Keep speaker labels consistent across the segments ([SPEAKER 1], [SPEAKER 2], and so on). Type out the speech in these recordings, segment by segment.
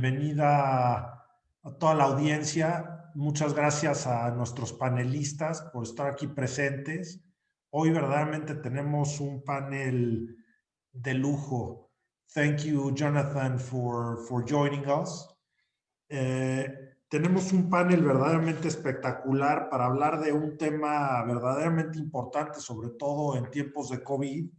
[SPEAKER 1] bienvenida a toda la audiencia. Muchas gracias a nuestros panelistas por estar aquí presentes. Hoy verdaderamente tenemos un panel de lujo. Thank you, Jonathan, for joining us. Tenemos un panel verdaderamente espectacular para hablar de un tema verdaderamente importante, sobre todo en tiempos de COVID,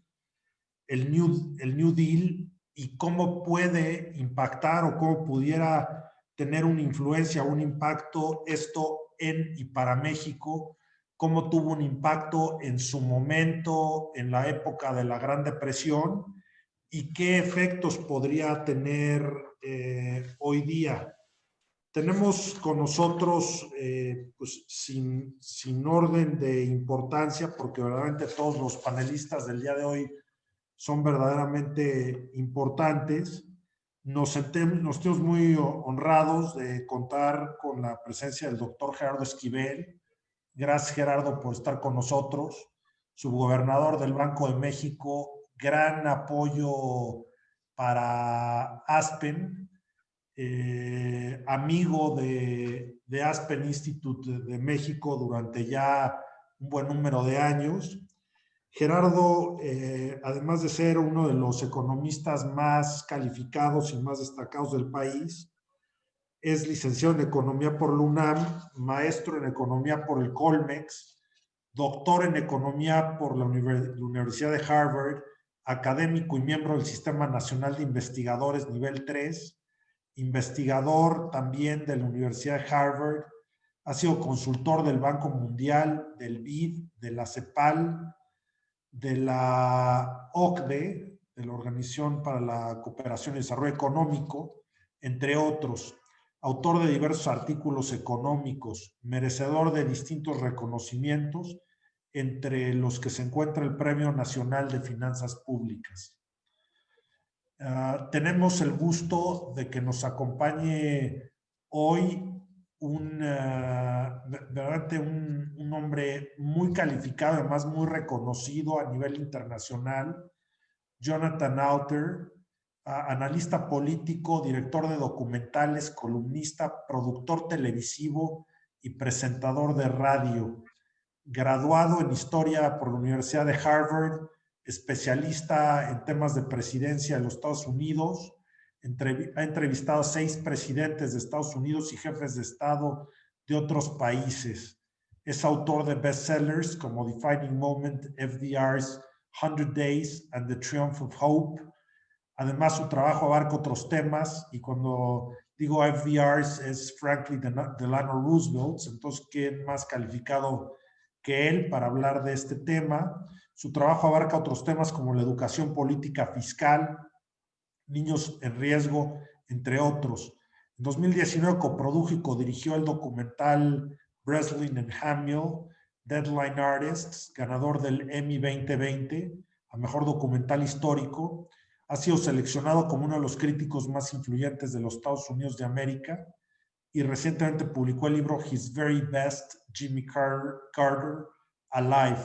[SPEAKER 1] el New Deal y cómo puede impactar o cómo pudiera tener una influencia, un impacto esto en y para México, cómo tuvo un impacto en su momento, en la época de la Gran Depresión y qué efectos podría tener hoy día. Tenemos con nosotros, pues sin orden de importancia, porque verdaderamente todos los panelistas del día de hoy son verdaderamente importantes. Nos sentimos muy honrados de contar con la presencia del doctor Gerardo Esquivel. Gracias, Gerardo, por estar con nosotros. Subgobernador del Banco de México, gran apoyo para Aspen, amigo de Aspen Institute de México durante ya un buen número de años. Gerardo, además de ser uno de los economistas más calificados y más destacados del país, es licenciado en Economía por la UNAM, maestro en Economía por el Colmex, doctor en Economía por la Universidad de Harvard, académico y miembro del Sistema Nacional de Investigadores nivel 3, investigador también de la Universidad de Harvard, ha sido consultor del Banco Mundial, del BID, de la CEPAL, de la OCDE, de la Organización para la Cooperación y Desarrollo Económico, entre otros. Autor de diversos artículos económicos, merecedor de distintos reconocimientos, entre los que se encuentra el Premio Nacional de Finanzas Públicas. Tenemos el gusto de que nos acompañe hoy un hombre muy calificado, además muy reconocido a nivel internacional, Jonathan Alter, analista político, director de documentales, columnista, productor televisivo y presentador de radio. Graduado en Historia por la Universidad de Harvard, especialista en temas de presidencia de los Estados Unidos, ha entrevistado a 6 presidentes de Estados Unidos y jefes de Estado de otros países. Es autor de bestsellers como Defining Moment, FDR's 100 Days and the Triumph of Hope. Además, su trabajo abarca otros temas, y cuando digo FDR's es Franklin Delano Roosevelt, entonces, ¿quién más calificado que él para hablar de este tema? Su trabajo abarca otros temas como la educación política fiscal, niños en riesgo, entre otros. En 2019 coprodujo y codirigió el documental Breslin and Hamill, Deadline Artists, ganador del Emmy 2020 a Mejor Documental Histórico. Ha sido seleccionado como uno de los críticos más influyentes de los Estados Unidos de América y recientemente publicó el libro His Very Best, Jimmy Carter, Alive,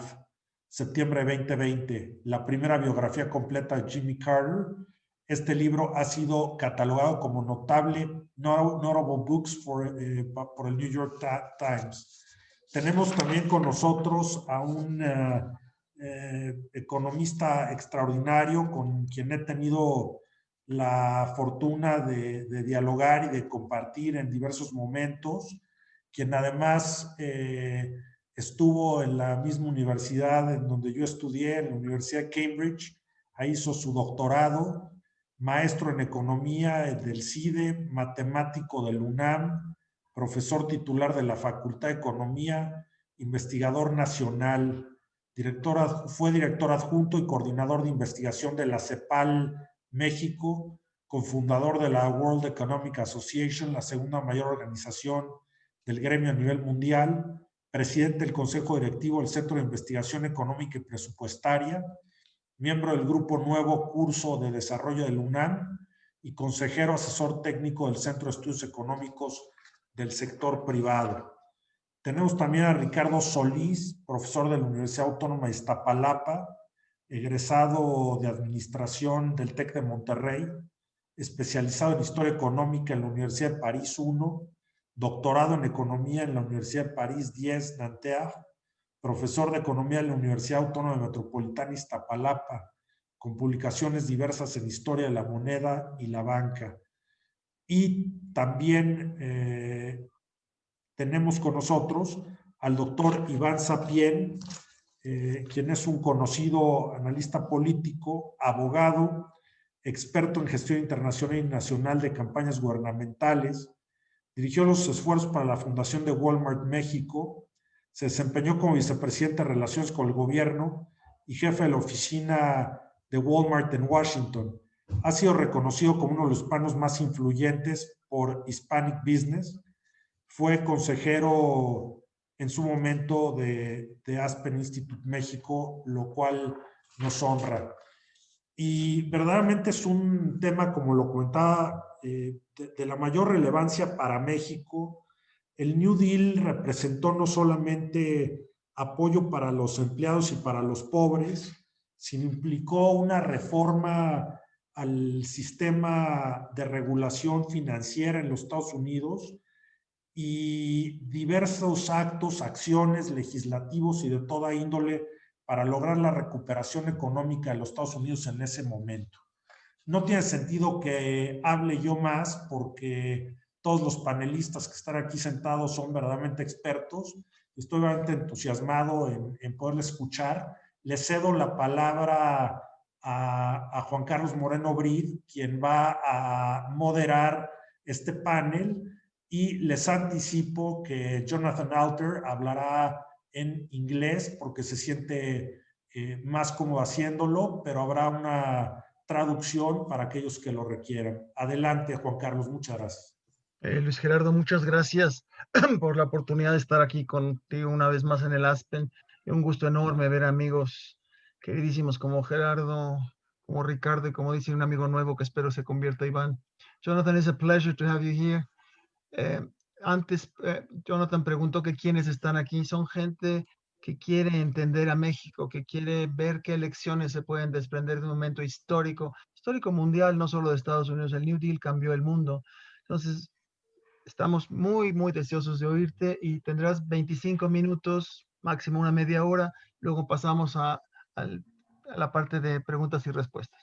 [SPEAKER 1] septiembre 2020, la primera biografía completa de Jimmy Carter. Este libro ha sido catalogado como notable Notable Books por el New York Times. Tenemos también con nosotros a un economista extraordinario con quien he tenido la fortuna de dialogar y de compartir en diversos momentos, quien además estuvo en la misma universidad en donde yo estudié, en la Universidad de Cambridge. Ahí hizo su doctorado, maestro en economía del CIDE, matemático del UNAM, profesor titular de la Facultad de Economía, investigador nacional, fue director adjunto y coordinador de investigación de la CEPAL México, cofundador de la World Economic Association, la segunda mayor organización del gremio a nivel mundial, presidente del Consejo Directivo del Centro de Investigación Económica y Presupuestaria, miembro del Grupo Nuevo Curso de Desarrollo del UNAM y consejero asesor técnico del Centro de Estudios Económicos del Sector Privado. Tenemos también a Ricardo Solís, profesor de la Universidad Autónoma de Iztapalapa, egresado de Administración del TEC de Monterrey, especializado en Historia Económica en la Universidad de París 1, doctorado en Economía en la Universidad de París 10, Nanterre, profesor de Economía en la Universidad Autónoma Metropolitana Iztapalapa, con publicaciones diversas en Historia de la Moneda y la Banca. Y también tenemos con nosotros al doctor Iván Sapien, quien es un conocido analista político, abogado, experto en gestión internacional y nacional de campañas gubernamentales. Dirigió los esfuerzos para la fundación de Walmart México, se desempeñó como vicepresidente de Relaciones con el Gobierno y jefe de la oficina de Walmart en Washington. Ha sido reconocido como uno de los hispanos más influyentes por Hispanic Business. Fue consejero en su momento de Aspen Institute México, lo cual nos honra. Y verdaderamente es un tema, como lo comentaba, de la mayor relevancia para México. El New Deal representó no solamente apoyo para los empleados y para los pobres, sino implicó una reforma al sistema de regulación financiera en los Estados Unidos y diversos actos, acciones legislativos y de toda índole para lograr la recuperación económica de los Estados Unidos en ese momento. No tiene sentido que hable yo más porque todos los panelistas que están aquí sentados son verdaderamente expertos. Estoy realmente entusiasmado en poderles escuchar. Le cedo la palabra a Juan Carlos Moreno Brid, quien va a moderar este panel, y les anticipo que Jonathan Alter hablará en inglés porque se siente más cómodo haciéndolo, pero habrá una traducción para aquellos que lo requieran. Adelante, Juan Carlos, muchas gracias.
[SPEAKER 2] Luis Gerardo, muchas gracias por la oportunidad de estar aquí contigo una vez más en el Aspen. Un gusto enorme ver amigos queridísimos como Gerardo, como Ricardo y como dice un amigo nuevo que espero se convierta Iván. Jonathan, it's a pleasure to have you here. Antes, Jonathan preguntó que quiénes están aquí. Son gente que quiere entender a México, que quiere ver qué elecciones se pueden desprender de un momento histórico, histórico mundial, no solo de Estados Unidos. El New Deal cambió el mundo. Entonces, estamos muy, muy deseosos de oírte y tendrás 25 minutos, máximo una media hora. Luego pasamos a la parte de preguntas y respuestas.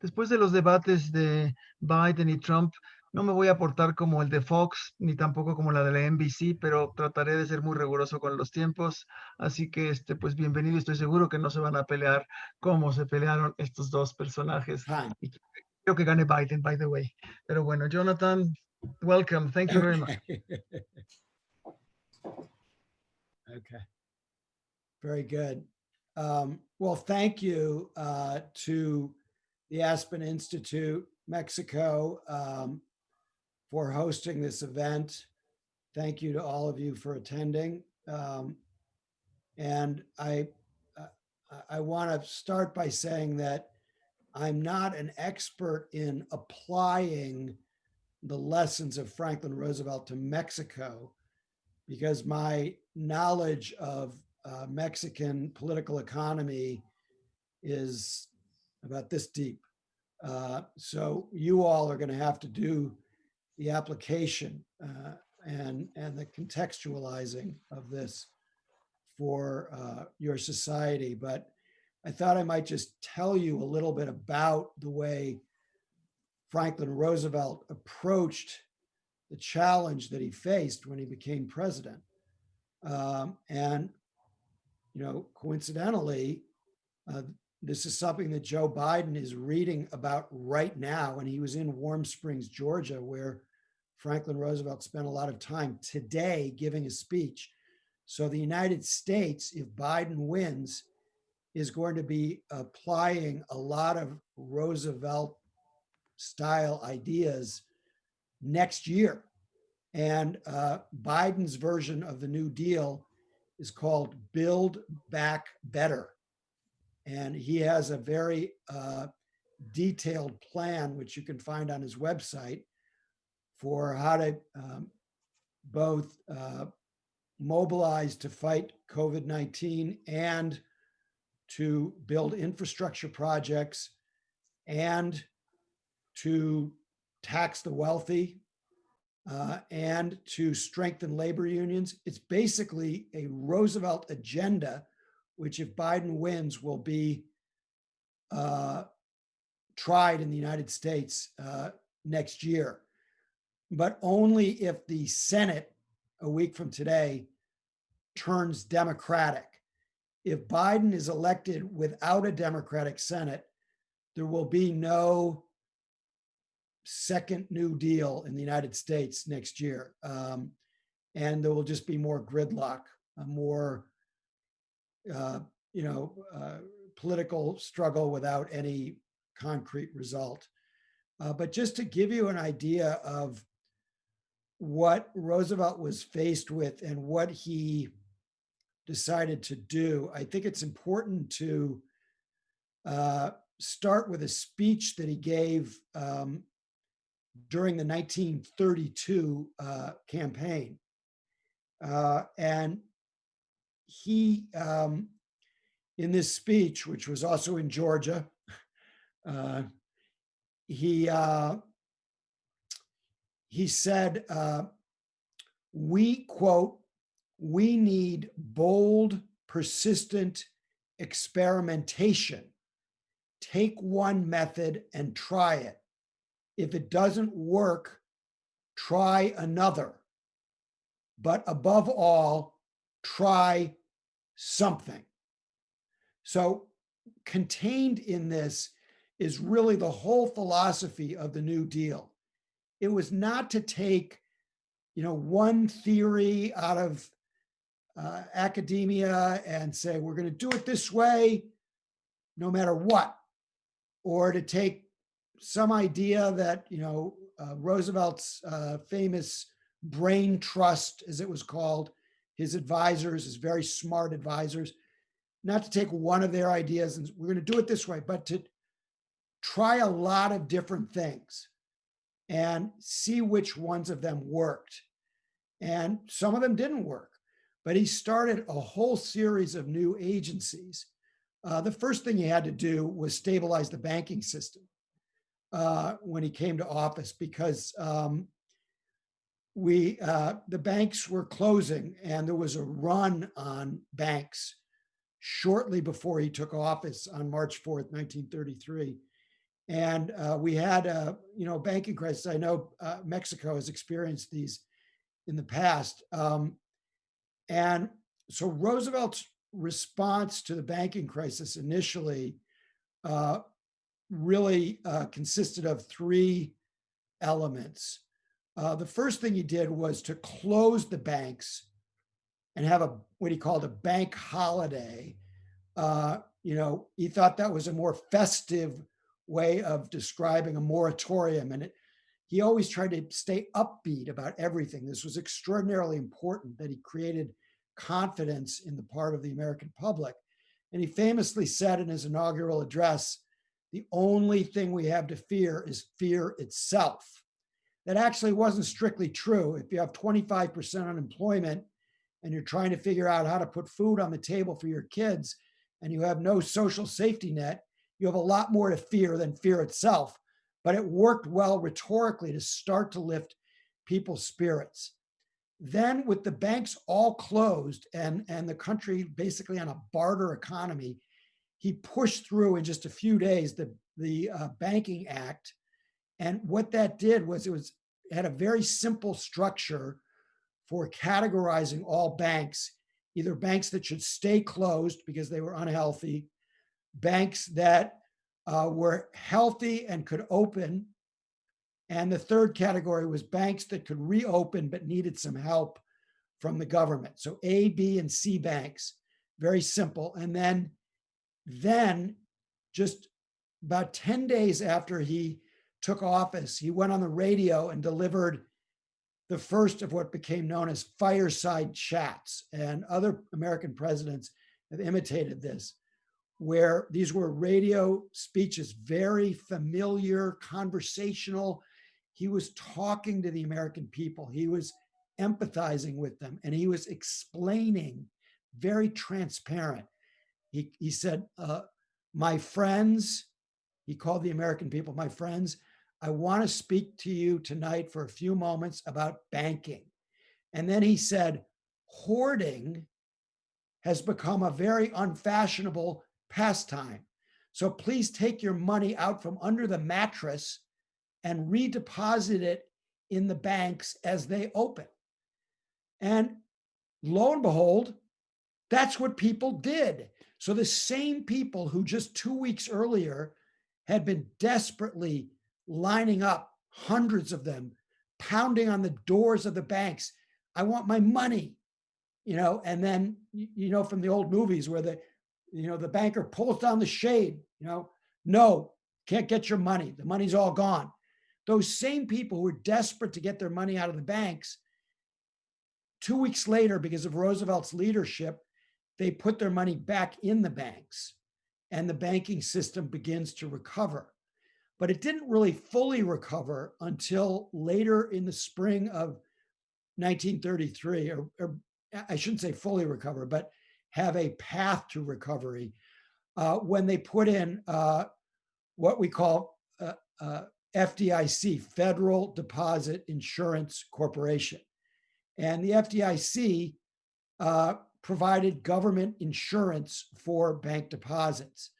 [SPEAKER 2] Después de los debates de Biden y Trump, no me voy a portar como el de Fox, ni tampoco como la de la NBC, pero trataré de ser muy riguroso con los tiempos. Así que, pues bienvenido. Estoy seguro que no se van a pelear como se pelearon estos dos personajes. Y creo que gane Biden, by the way. Pero bueno, Jonathan, welcome. Thank you very much.
[SPEAKER 3] Okay. Very good. Well, thank you to the Aspen Institute Mexico for hosting this event. Thank you to all of you for attending. And I want to start by saying that I'm not an expert in applying the lessons of Franklin Roosevelt to Mexico, because my knowledge of Mexican political economy is about this deep. So you all are going to have to do the application and the contextualizing of this for your society. But I thought I might just tell you a little bit about the way Franklin Roosevelt approached the challenge that he faced when he became president. And, you know, coincidentally, this is something that Joe Biden is reading about right now. And he was in Warm Springs, Georgia, where Franklin Roosevelt spent a lot of time today giving a speech. So the United States, if Biden wins, is going to be applying a lot of Roosevelt style ideas next year. And Biden's version of the New Deal is called Build Back Better. And he has a very detailed plan, which you can find on his website, for how to both mobilize to fight COVID-19 and to build infrastructure projects and to tax the wealthy, and to strengthen labor unions. It's basically a Roosevelt agenda, which if Biden wins will be tried in the United States next year, but only if the Senate a week from today turns Democratic. If Biden is elected without a Democratic Senate, there will be no second New Deal in the United States next year. And there will just be more gridlock, more, political struggle without any concrete result. But just to give you an idea of what Roosevelt was faced with and what he decided to do, I think it's important to start with a speech that he gave during the 1932 campaign. And he, in this speech, which was also in Georgia, he said, we, quote, "We need bold, persistent experimentation. Take one method and try it. If it doesn't work, try another. But above all, try something." So contained in this is really the whole philosophy of the New Deal. It was not to take, one theory out of academia and say, we're going to do it this way, no matter what, or to take some idea that, Roosevelt's famous brain trust, as it was called, his advisors, his very smart advisors, not to take one of their ideas and we're going to do it this way, but to try a lot of different things and see which ones of them worked. And some of them didn't work, but he started a whole series of new agencies. The first thing he had to do was stabilize the banking system when he came to office, because the banks were closing and there was a run on banks shortly before he took office on March 4th, 1933. And we had a banking crisis. I know Mexico has experienced these in the past. And so Roosevelt's response to the banking crisis initially really consisted of three elements. The first thing he did was to close the banks and have what he called a bank holiday. He thought that was a more festive way of describing a moratorium. And he always tried to stay upbeat about everything. This was extraordinarily important, that he created confidence in the part of the American public. And he famously said in his inaugural address, "The only thing we have to fear is fear itself." That actually wasn't strictly true. If you have 25% unemployment and you're trying to figure out how to put food on the table for your kids and you have no social safety net, you have a lot more to fear than fear itself. But it worked well rhetorically to start to lift people's spirits. Then, with the banks all closed and the country basically on a barter economy, he pushed through in just a few days the Banking Act. And what that did was it had a very simple structure for categorizing all banks, either banks that should stay closed because they were unhealthy, banks that were healthy and could open, and the third category was banks that could reopen but needed some help from the government. So A, B, and C banks, very simple. And then just about 10 days after he took office, he went on the radio and delivered the first of what became known as fireside chats. And other American presidents have imitated this, where these were radio speeches, very familiar, conversational. He was talking to the American people. He was empathizing with them, and he was explaining, very transparent. He said, my friends, he called the American people, my friends, I want to speak to you tonight for a few moments about banking. And then he said, hoarding has become a very unfashionable pastime. So please take your money out from under the mattress and redeposit it in the banks as they open. And lo and behold, that's what people did. So the same people who just 2 weeks earlier had been desperately lining up, hundreds of them, pounding on the doors of the banks. I want my money, and then, from the old movies where the banker pulls down the shade, no, can't get your money. The money's all gone. Those same people who were desperate to get their money out of the banks, 2 weeks later, because of Roosevelt's leadership, they put their money back in the banks and the banking system begins to recover. But it didn't really fully recover until later in the spring of 1933, or I shouldn't say fully recover, but have a path to recovery when they put in what we call FDIC, Federal Deposit Insurance Corporation. And the FDIC provided government insurance for bank deposits.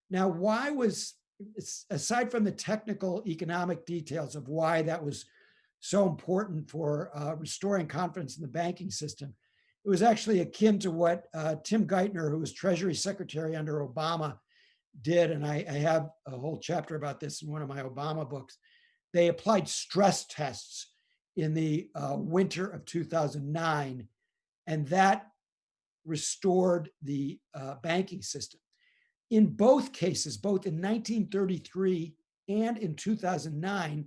[SPEAKER 3] Now, aside from the technical economic details of why that was so important for restoring confidence in the banking system, it was actually akin to what Tim Geithner, who was Treasury Secretary under Obama, did. And I have a whole chapter about this in one of my Obama books. They applied stress tests in the winter of 2009, and that restored the banking system. In both cases, both in 1933 and in 2009,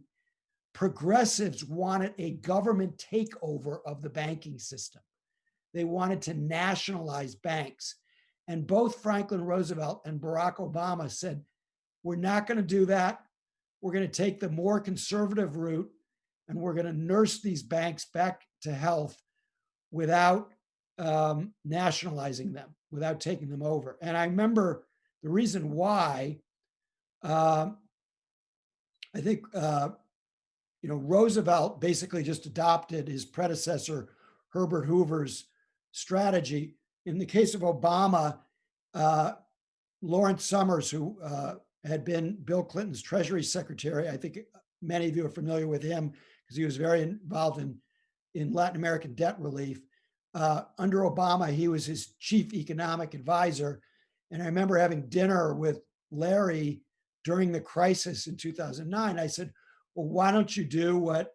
[SPEAKER 3] progressives wanted a government takeover of the banking system. They wanted to nationalize banks. And both Franklin Roosevelt and Barack Obama said, we're not going to do that. We're going to take the more conservative route, and we're going to nurse these banks back to health without nationalizing them, without taking them over. And I remember the reason why, I think, Roosevelt basically just adopted his predecessor, Herbert Hoover's strategy. In the case of Obama, Lawrence Summers, who had been Bill Clinton's Treasury Secretary, I think many of you are familiar with him because he was very involved in Latin American debt relief. Under Obama, he was his chief economic advisor. And I remember having dinner with Larry during the crisis in 2009. I said, well, why don't you do what,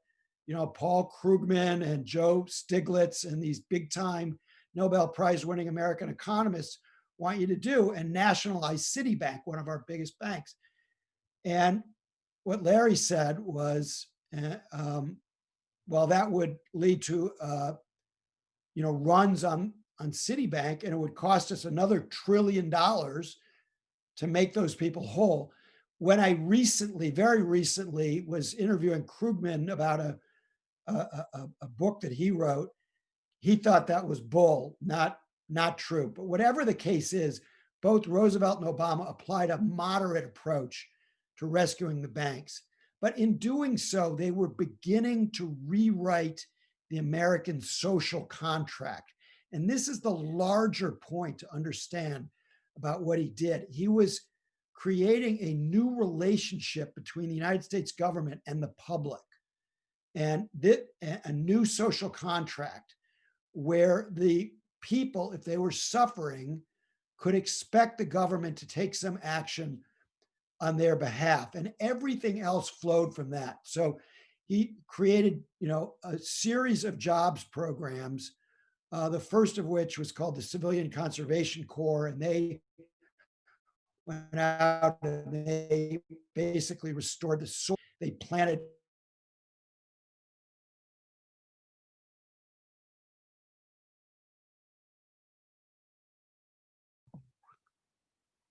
[SPEAKER 3] Paul Krugman and Joe Stiglitz and these big time Nobel Prize winning American economists want you to do, and nationalize Citibank, one of our biggest banks. And what Larry said was, well, that would lead to, runs on Citibank, and it would cost us another $1 trillion to make those people whole. When I very recently was interviewing Krugman about a book that he wrote, he thought that was bull, not true. But whatever the case is, both Roosevelt and Obama applied a moderate approach to rescuing the banks. But in doing so, they were beginning to rewrite the American social contract. And this is the larger point to understand about what he did. He was creating a new relationship between the United States government and the public, and a new social contract where the people, if they were suffering, could expect the government to take some action on their behalf, and everything else flowed from that. So he created, a series of jobs programs, the first of which was called the Civilian Conservation Corps, and they went out and they basically restored the soil. They planted.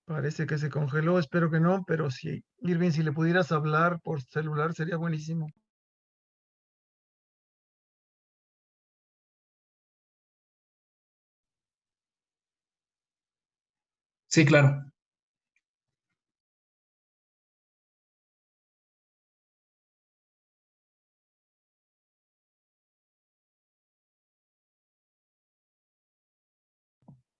[SPEAKER 2] Parece que se congeló, espero que no, pero si, Irving, si le pudieras hablar por celular sería buenísimo.
[SPEAKER 4] Sí, claro.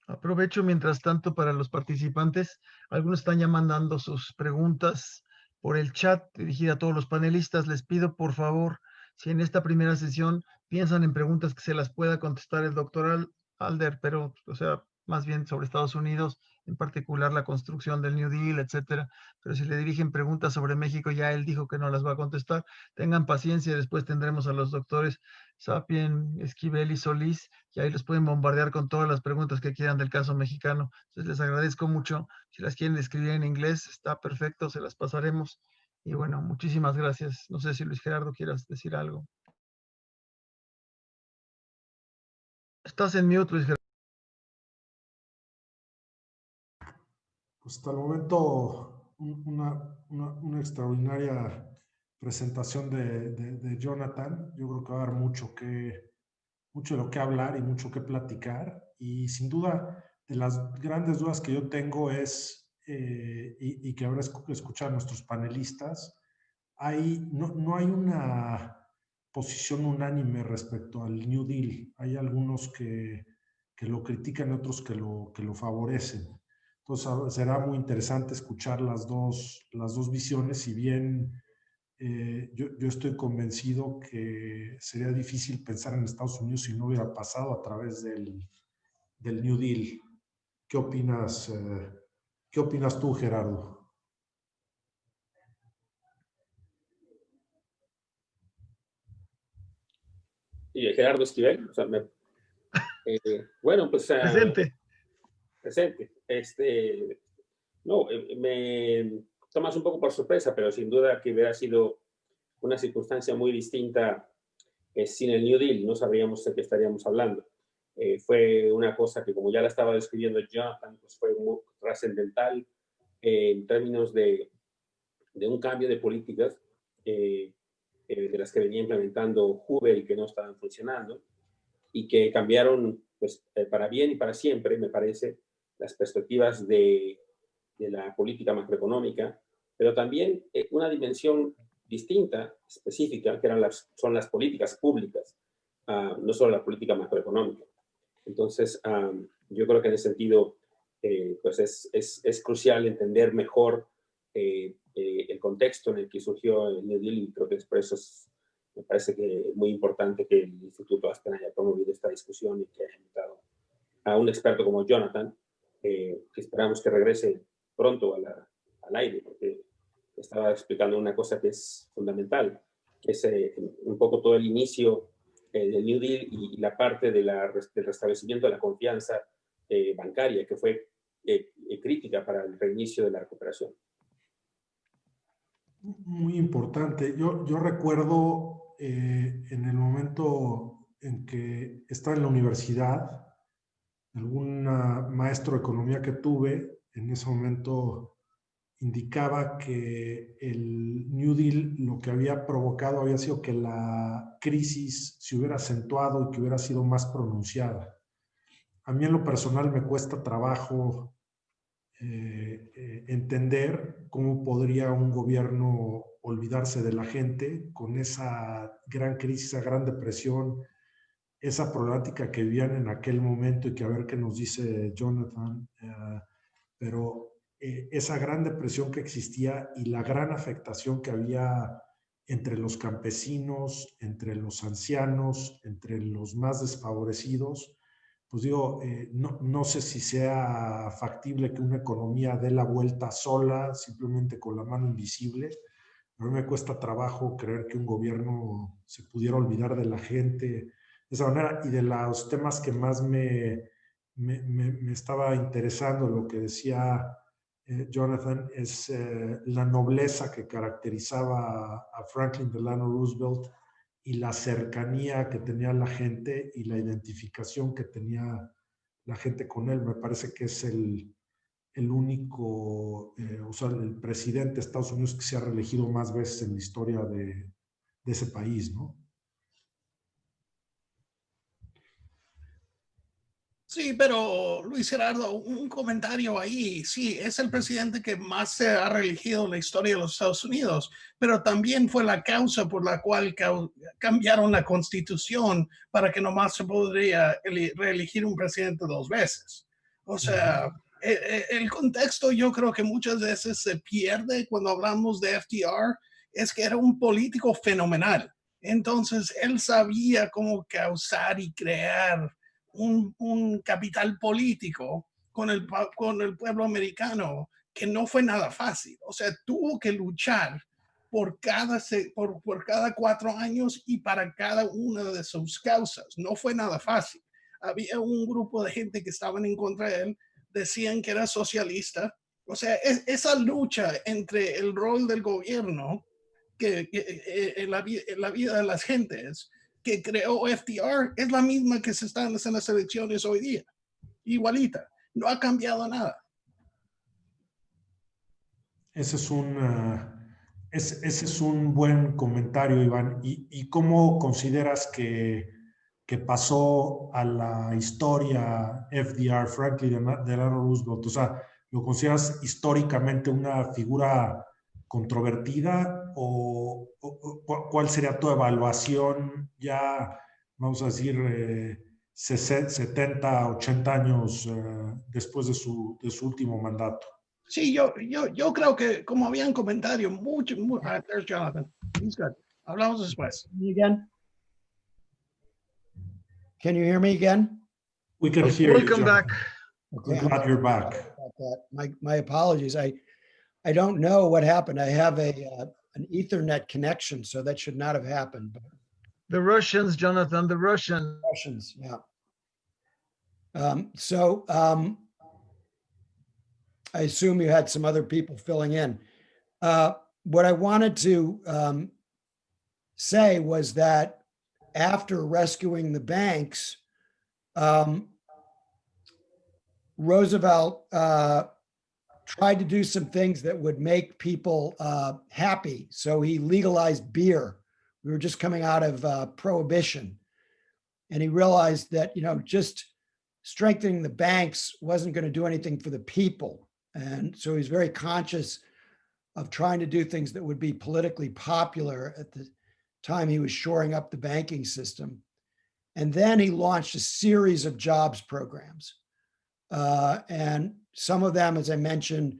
[SPEAKER 2] Aprovecho mientras tanto para los participantes. Algunos están ya mandando sus preguntas por el chat dirigida a todos los panelistas. Les pido por favor, si en esta primera sesión piensan en preguntas que se las pueda contestar el doctor Alder, pero, o sea, más bien sobre Estados Unidos, en particular la construcción del New Deal, etcétera. Pero si le dirigen preguntas sobre México, ya él dijo que no las va a contestar. Tengan paciencia, después tendremos a los doctores Sapien, Esquivel y Solís, y ahí los pueden bombardear con todas las preguntas que quieran del caso mexicano. Entonces les agradezco mucho. Si las quieren escribir en inglés, está perfecto, se las pasaremos. Y bueno, muchísimas gracias. No sé si Luis Gerardo quieras decir algo. Estás en mute, Luis Gerardo.
[SPEAKER 1] Pues hasta el momento una extraordinaria presentación de Jonathan. Yo creo que va a haber mucho de lo que hablar y mucho que platicar. Y sin duda, de las grandes dudas que yo tengo es, y que habrá escuchado a nuestros panelistas, no hay una posición unánime respecto al New Deal. Hay algunos que lo critican y otros que lo favorecen. Entonces será muy interesante escuchar las dos visiones, si bien yo estoy convencido que sería difícil pensar en Estados Unidos si no hubiera pasado a través del New Deal. ¿Qué opinas, tú, Gerardo?
[SPEAKER 4] Y Gerardo Esquivel, o sea, bueno, pues
[SPEAKER 2] Presente.
[SPEAKER 4] Presente. No, me tomas un poco por sorpresa, pero sin duda que hubiera sido una circunstancia muy distinta sin el New Deal. No sabríamos de qué estaríamos hablando. Fue una cosa que, como ya la estaba describiendo Jonathan, pues fue muy trascendental en términos de un cambio de políticas de las que venía implementando Hoover y que no estaban funcionando, y que cambiaron pues, para bien y para siempre, me parece, las perspectivas de la política macroeconómica, pero también una dimensión distinta, específica, que son las políticas públicas, no solo la política macroeconómica. Entonces, yo creo que en ese sentido, pues es crucial entender mejor el contexto en el que surgió el New Deal, y creo que por eso me parece que es muy importante que el Instituto Aspen haya promovido esta discusión y que haya invitado a un experto como Jonathan, que esperamos que regrese pronto al aire, porque estaba explicando una cosa que es fundamental, que es un poco todo el inicio del New Deal y la parte del restablecimiento de la confianza bancaria, que fue crítica para el reinicio de la recuperación.
[SPEAKER 1] Muy importante. Yo recuerdo en el momento en que estaba en la universidad, algún maestro de economía que tuve, en ese momento indicaba que el New Deal lo que había provocado había sido que la crisis se hubiera acentuado y que hubiera sido más pronunciada. A mí en lo personal me cuesta trabajo entender cómo podría un gobierno olvidarse de la gente con esa gran crisis, esa gran depresión, esa problemática que vivían en aquel momento, y que a ver qué nos dice Jonathan, pero esa gran depresión que existía y la gran afectación que había entre los campesinos, entre los ancianos, entre los más desfavorecidos, pues digo, no sé si sea factible que una economía dé la vuelta sola, simplemente con la mano invisible. A mí me cuesta trabajo creer que un gobierno se pudiera olvidar de la gente de esa manera. Y de los temas que más me estaba interesando, lo que decía Jonathan, es la nobleza que caracterizaba a Franklin Delano Roosevelt, y la cercanía que tenía la gente y la identificación que tenía la gente con él. Me parece que es el único, o sea, el presidente de Estados Unidos que se ha reelegido más veces en la historia de ese país, ¿no?
[SPEAKER 5] Sí, pero Luis Gerardo, un comentario ahí. Sí, es el presidente que más se ha reelegido en la historia de los Estados Unidos, pero también fue la causa por la cual cambiaron la constitución para que nomás se podría reelegir un presidente 2 veces. O sea, el contexto yo creo que muchas veces se pierde cuando hablamos de FDR, es que era un político fenomenal. Entonces, él sabía cómo causar y crear un capital político con el pueblo americano, que no fue nada fácil. O sea, tuvo que luchar por cada 4 años y para cada una de sus causas. No fue nada fácil. Había un grupo de gente que estaban en contra de él, decían que era socialista. O sea, esa lucha entre el rol del gobierno en la vida de las gentes que creó FDR es la misma que se están en las elecciones hoy día. Igualita. No ha cambiado nada.
[SPEAKER 1] Ese es ese es un buen comentario, Iván. ¿Y cómo consideras que pasó a la historia FDR, Franklin Delano Roosevelt? O sea, ¿lo consideras históricamente una figura controvertida o cuál sería tu evaluación ya, vamos a decir, 70, 80 años después de su último mandato?
[SPEAKER 5] Sí, yo creo que, como habían comentado, there's Jonathan. He's good. Hablamos después.
[SPEAKER 3] Me again? Can you hear me again?
[SPEAKER 1] We can hear you,
[SPEAKER 2] Welcome
[SPEAKER 1] Jonathan.
[SPEAKER 2] back.
[SPEAKER 1] We're glad you're back.
[SPEAKER 3] My apologies. I don't know what happened. I have an Ethernet connection, so that should not have happened. But
[SPEAKER 2] The Russians, Jonathan, the Russians.
[SPEAKER 3] Russians, yeah. I assume you had some other people filling in. What I wanted to say was that after rescuing the banks, Roosevelt tried to do some things that would make people happy. So he legalized beer. We were just coming out of prohibition. And he realized that, just strengthening the banks wasn't going to do anything for the people. And so he's very conscious of trying to do things that would be politically popular at the time he was shoring up the banking system. And then he launched a series of jobs programs. And some of them, as I mentioned,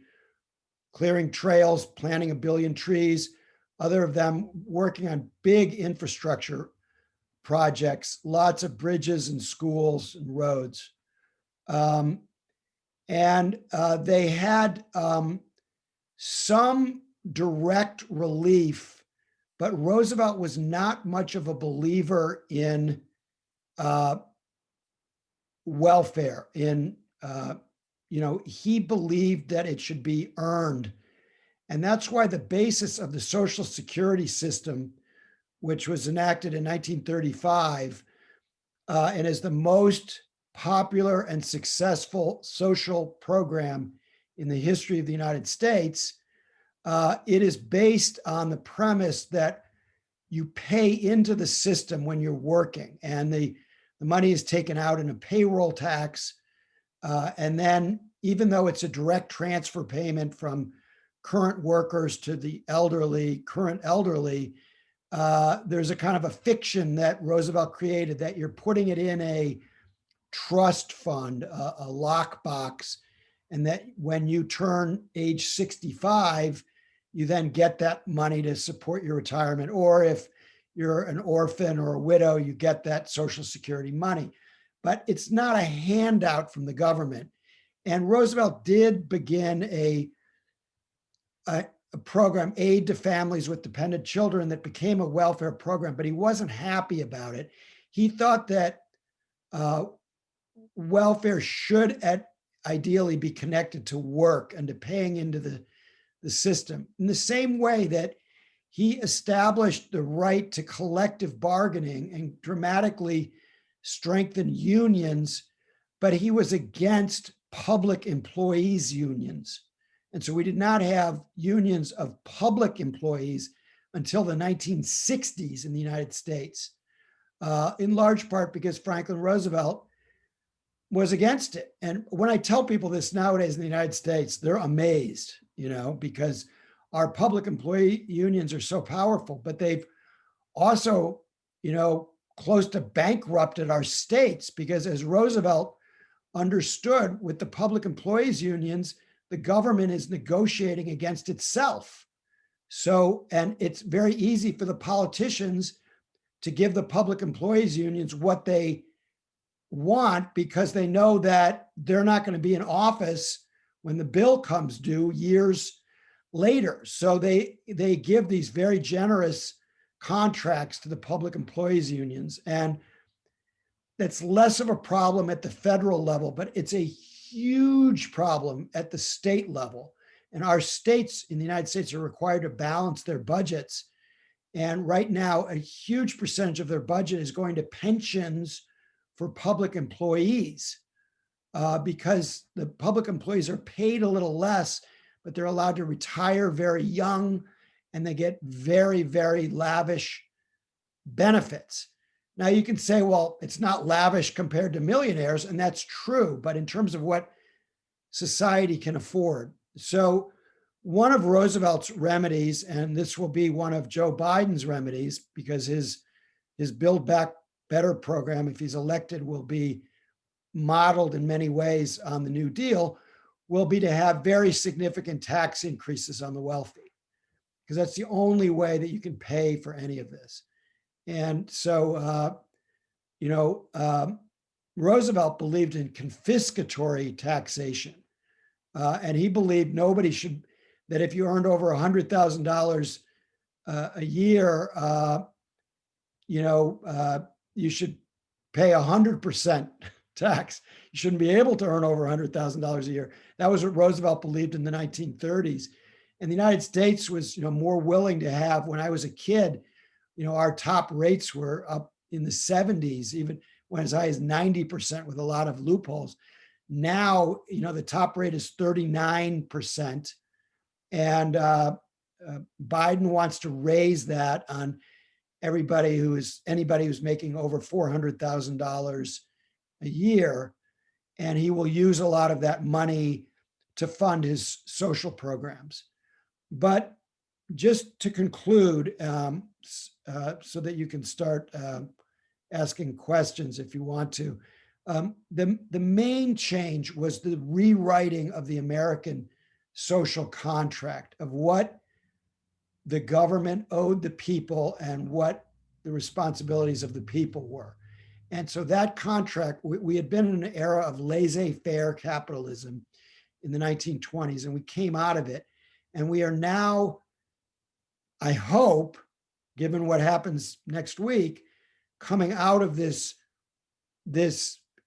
[SPEAKER 3] clearing trails, planting 1 billion trees, other of them working on big infrastructure projects, lots of bridges and schools and roads. They had some direct relief, but Roosevelt was not much of a believer in welfare. He believed that it should be earned. And that's why the basis of the Social Security system, which was enacted in 1935, and is the most popular and successful social program in the history of the United States, it is based on the premise that you pay into the system when you're working, and the money is taken out in a payroll tax. And then, even though it's a direct transfer payment from current workers to the current elderly, there's a kind of a fiction that Roosevelt created that you're putting it in a trust fund, a lockbox, and that when you turn age 65, you then get that money to support your retirement. Or if you're an orphan or a widow, you get that Social Security money. But it's not a handout from the government. And Roosevelt did begin a program, Aid to Families with Dependent Children, that became a welfare program, but he wasn't happy about it. He thought that welfare should ideally be connected to work and to paying into the system. In the same way that he established the right to collective bargaining and dramatically strengthened unions, but he was against public employees unions. And so we did not have unions of public employees until the 1960s in the United States, in large part because Franklin Roosevelt was against it. And when I tell people this nowadays in the United States, they're amazed, because our public employee unions are so powerful, but they've also, close to bankrupted our states, because as Roosevelt understood with the public employees unions, the government is negotiating against itself. So, and it's very easy for the politicians to give the public employees unions what they want because they know that they're not going to be in office when the bill comes due years later. So they give these very generous contracts to the public employees unions. And that's less of a problem at the federal level, but it's a huge problem at the state level. And our states in the United States are required to balance their budgets. And right now, a huge percentage of their budget is going to pensions for public employees because the public employees are paid a little less, but they're allowed to retire very young and they get very, very lavish benefits. Now you can say, well, it's not lavish compared to millionaires, and that's true, but in terms of what society can afford. So one of Roosevelt's remedies, and this will be one of Joe Biden's remedies, because his Build Back Better program, if he's elected, will be modeled in many ways on the New Deal, will be to have very significant tax increases on the wealthy, because that's the only way that you can pay for any of this. And so, Roosevelt believed in confiscatory taxation. And he believed nobody should, that if you earned over $100,000 a year, you should pay 100% tax. You shouldn't be able to earn over $100,000 a year. That was what Roosevelt believed in the 1930s. And the United States was, more willing to have, when I was a kid, our top rates were up in the 70s, even went as high as 90% with a lot of loopholes. Now, the top rate is 39%. And Biden wants to raise that on anybody who's making over $400,000 a year. And he will use a lot of that money to fund his social programs. But just to conclude, so that you can start asking questions if you want to, the main change was the rewriting of the American social contract of what the government owed the people and what the responsibilities of the people were. And so that contract, we had been in an era of laissez-faire capitalism in the 1920s, and we came out of it. And we are now, I hope, given what happens next week, coming out of this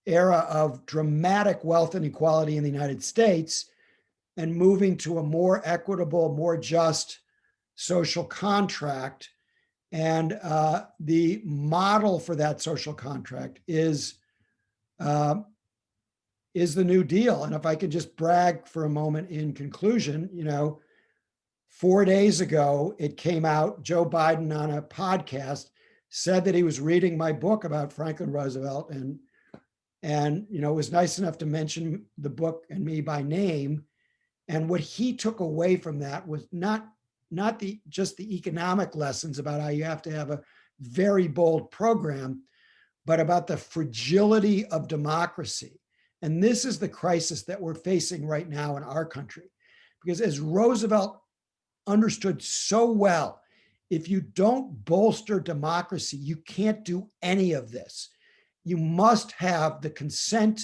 [SPEAKER 3] era of dramatic wealth inequality in the United States and moving to a more equitable, more just social contract. And the model for that social contract is the New Deal. And if I could just brag for a moment in conclusion, 4 days ago, it came out, Joe Biden on a podcast said that he was reading my book about Franklin Roosevelt and was nice enough to mention the book and me by name. And what he took away from that was not just the economic lessons about how you have to have a very bold program, but about the fragility of democracy. And this is the crisis that we're facing right now in our country. Because as Roosevelt understood so well, if you don't bolster democracy, you can't do any of this. You must have the consent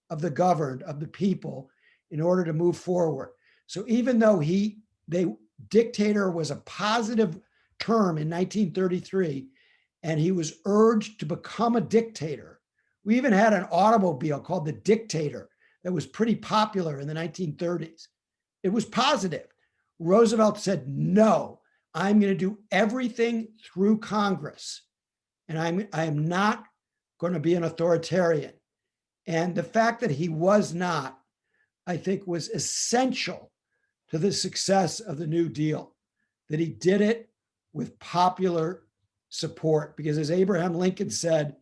[SPEAKER 3] of the governed, of the people, in order to move forward. So even though dictator was a positive term in 1933, and he was urged to become a dictator. We even had an automobile called the Dictator that was pretty popular in the 1930s. It was positive. Roosevelt said, no, I'm going to do everything through Congress. And I am not going to be an authoritarian. And the fact that he was not, I think, was essential to the success of the New Deal, that he did it with popular support. Because as Abraham Lincoln said,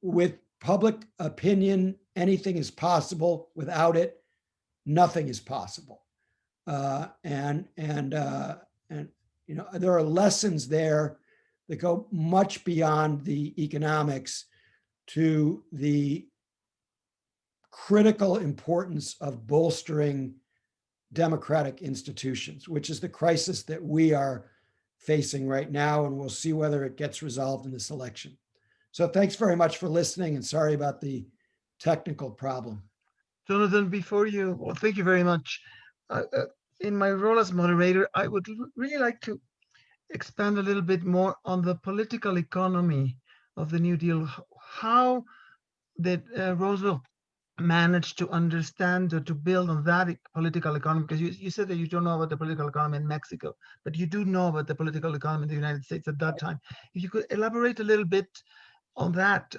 [SPEAKER 3] with public opinion, anything is possible. Without it, nothing is possible. And there are lessons there that go much beyond the economics to the critical importance of bolstering democratic institutions, which is the crisis that we are facing right now, and we'll see whether it gets resolved in this election. So thanks very much for listening, and sorry about the technical problem.
[SPEAKER 2] Jonathan, well, thank you very much. In my role as moderator, I would really like to expand a little bit more on the political economy of the New Deal. How did Roosevelt manage to understand or to build on that political economy? Because you said that you don't know about the political economy in Mexico, but you do know about the political economy in the United States at that time. If you could elaborate a little bit on that,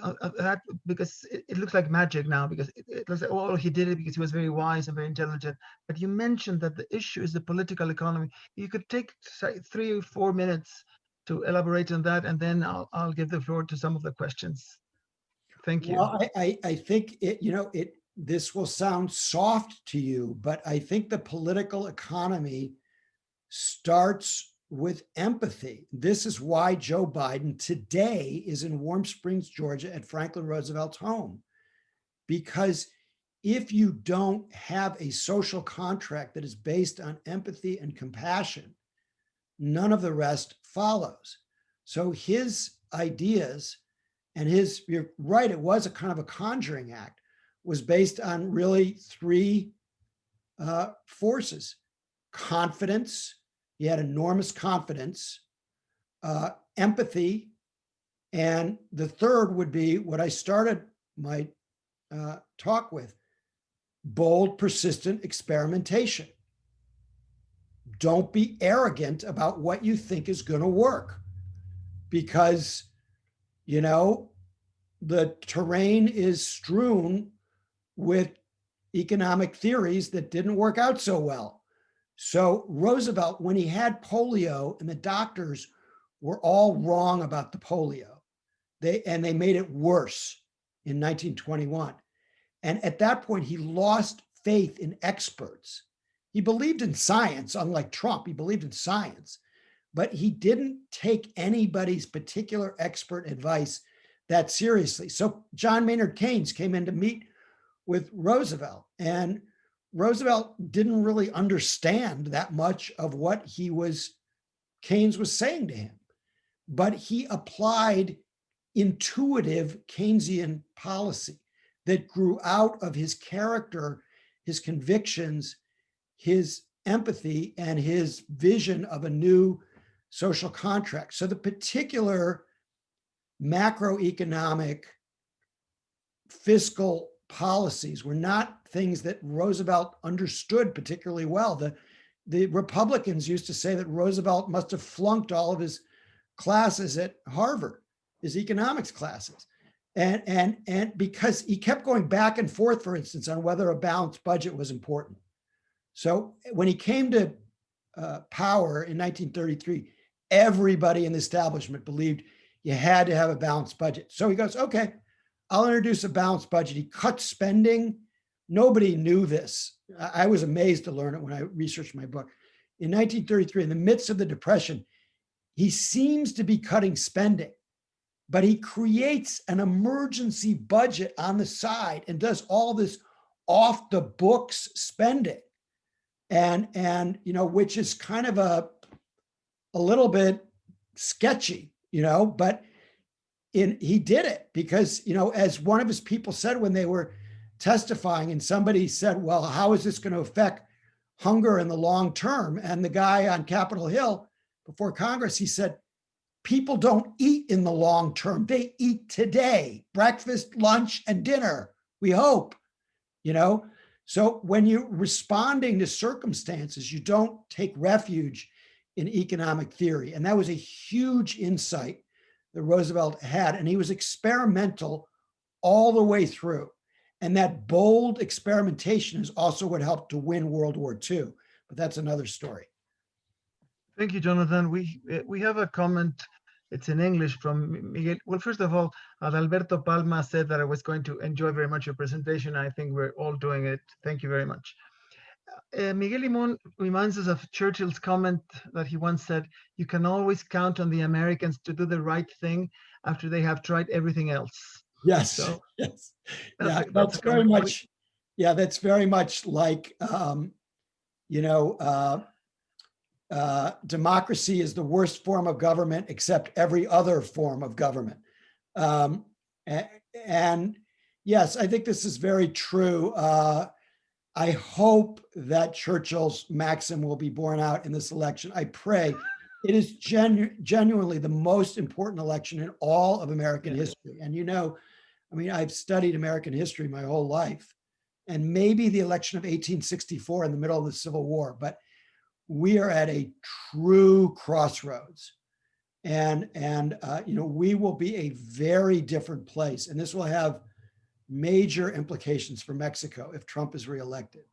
[SPEAKER 2] because it looks like magic now, because it looks like, oh, he did it because he was very wise and very intelligent. But you mentioned that the issue is the political economy. You could take 3 or 4 minutes to elaborate on that, and then I'll give the floor to some of the questions. Thank you.
[SPEAKER 3] Well, I think this will sound soft to you, but I think the political economy starts with empathy. This is why Joe Biden today is in Warm Springs, Georgia at Franklin Roosevelt's home. Because if you don't have a social contract that is based on empathy and compassion, none of the rest follows. So his ideas and you're right, it was a kind of a conjuring act, was based on really 3 forces: confidence. He had enormous confidence, empathy, and the third would be what I started my talk with: bold, persistent experimentation. Don't be arrogant about what you think is going to work, because, the terrain is strewn with economic theories that didn't work out so well. So Roosevelt, when he had polio, and the doctors were all wrong about the polio, they made it worse in 1921. And at that point, he lost faith in experts. He believed in science, unlike Trump. He believed in science, but he didn't take anybody's particular expert advice that seriously. So John Maynard Keynes came in to meet with Roosevelt, and Roosevelt didn't really understand that much of what Keynes was saying to him, but he applied intuitive Keynesian policy that grew out of his character, his convictions, his empathy, and his vision of a new social contract. So the particular macroeconomic fiscal policies were not things that Roosevelt understood particularly well. The Republicans used to say that Roosevelt must have flunked all of his classes at Harvard, his economics classes. And because he kept going back and forth, for instance, on whether a balanced budget was important. So when he came to power in 1933, everybody in the establishment believed you had to have a balanced budget. So he goes, okay, I'll introduce a balanced budget. He cut spending. Nobody knew this. I was amazed to learn it when I researched my book. In 1933, in the midst of the Depression, he seems to be cutting spending, but he creates an emergency budget on the side and does all this off the books spending. And which is kind of a little bit sketchy, but he did it because, as one of his people said when they were testifying, and somebody said, well, how is this going to affect hunger in the long term? And the guy on Capitol Hill before Congress, he said, people don't eat in the long term. They eat today, breakfast, lunch, and dinner, we hope, So when you're responding to circumstances, you don't take refuge in economic theory. And that was a huge insight that Roosevelt had. And he was experimental all the way through. And that bold experimentation is also what helped to win World War II. But that's another story.
[SPEAKER 2] Thank you, Jonathan. We have a comment. It's in English from Miguel. Well, first of all, Alberto Palma said that I was going to enjoy very much your presentation. I think we're all doing it. Thank you very much. Miguel Limon reminds us of Churchill's comment that he once said, you can always count on the Americans to do the right thing after they have tried everything else.
[SPEAKER 3] Yes,
[SPEAKER 2] so
[SPEAKER 3] yes. That's very much Yeah, that's very much like, you know, democracy is the worst form of government except every other form of government. Um, and yes, I think this is very true. I hope that Churchill's maxim will be borne out in this election. I pray. It is genuinely the most important election in all of American history. And, you know, I mean, I've studied American history my whole life, and maybe the election of 1864 in the middle of the Civil War, but we are at a true crossroads. And you know, we will be a very different place. And this will have major implications for Mexico if Trump is reelected.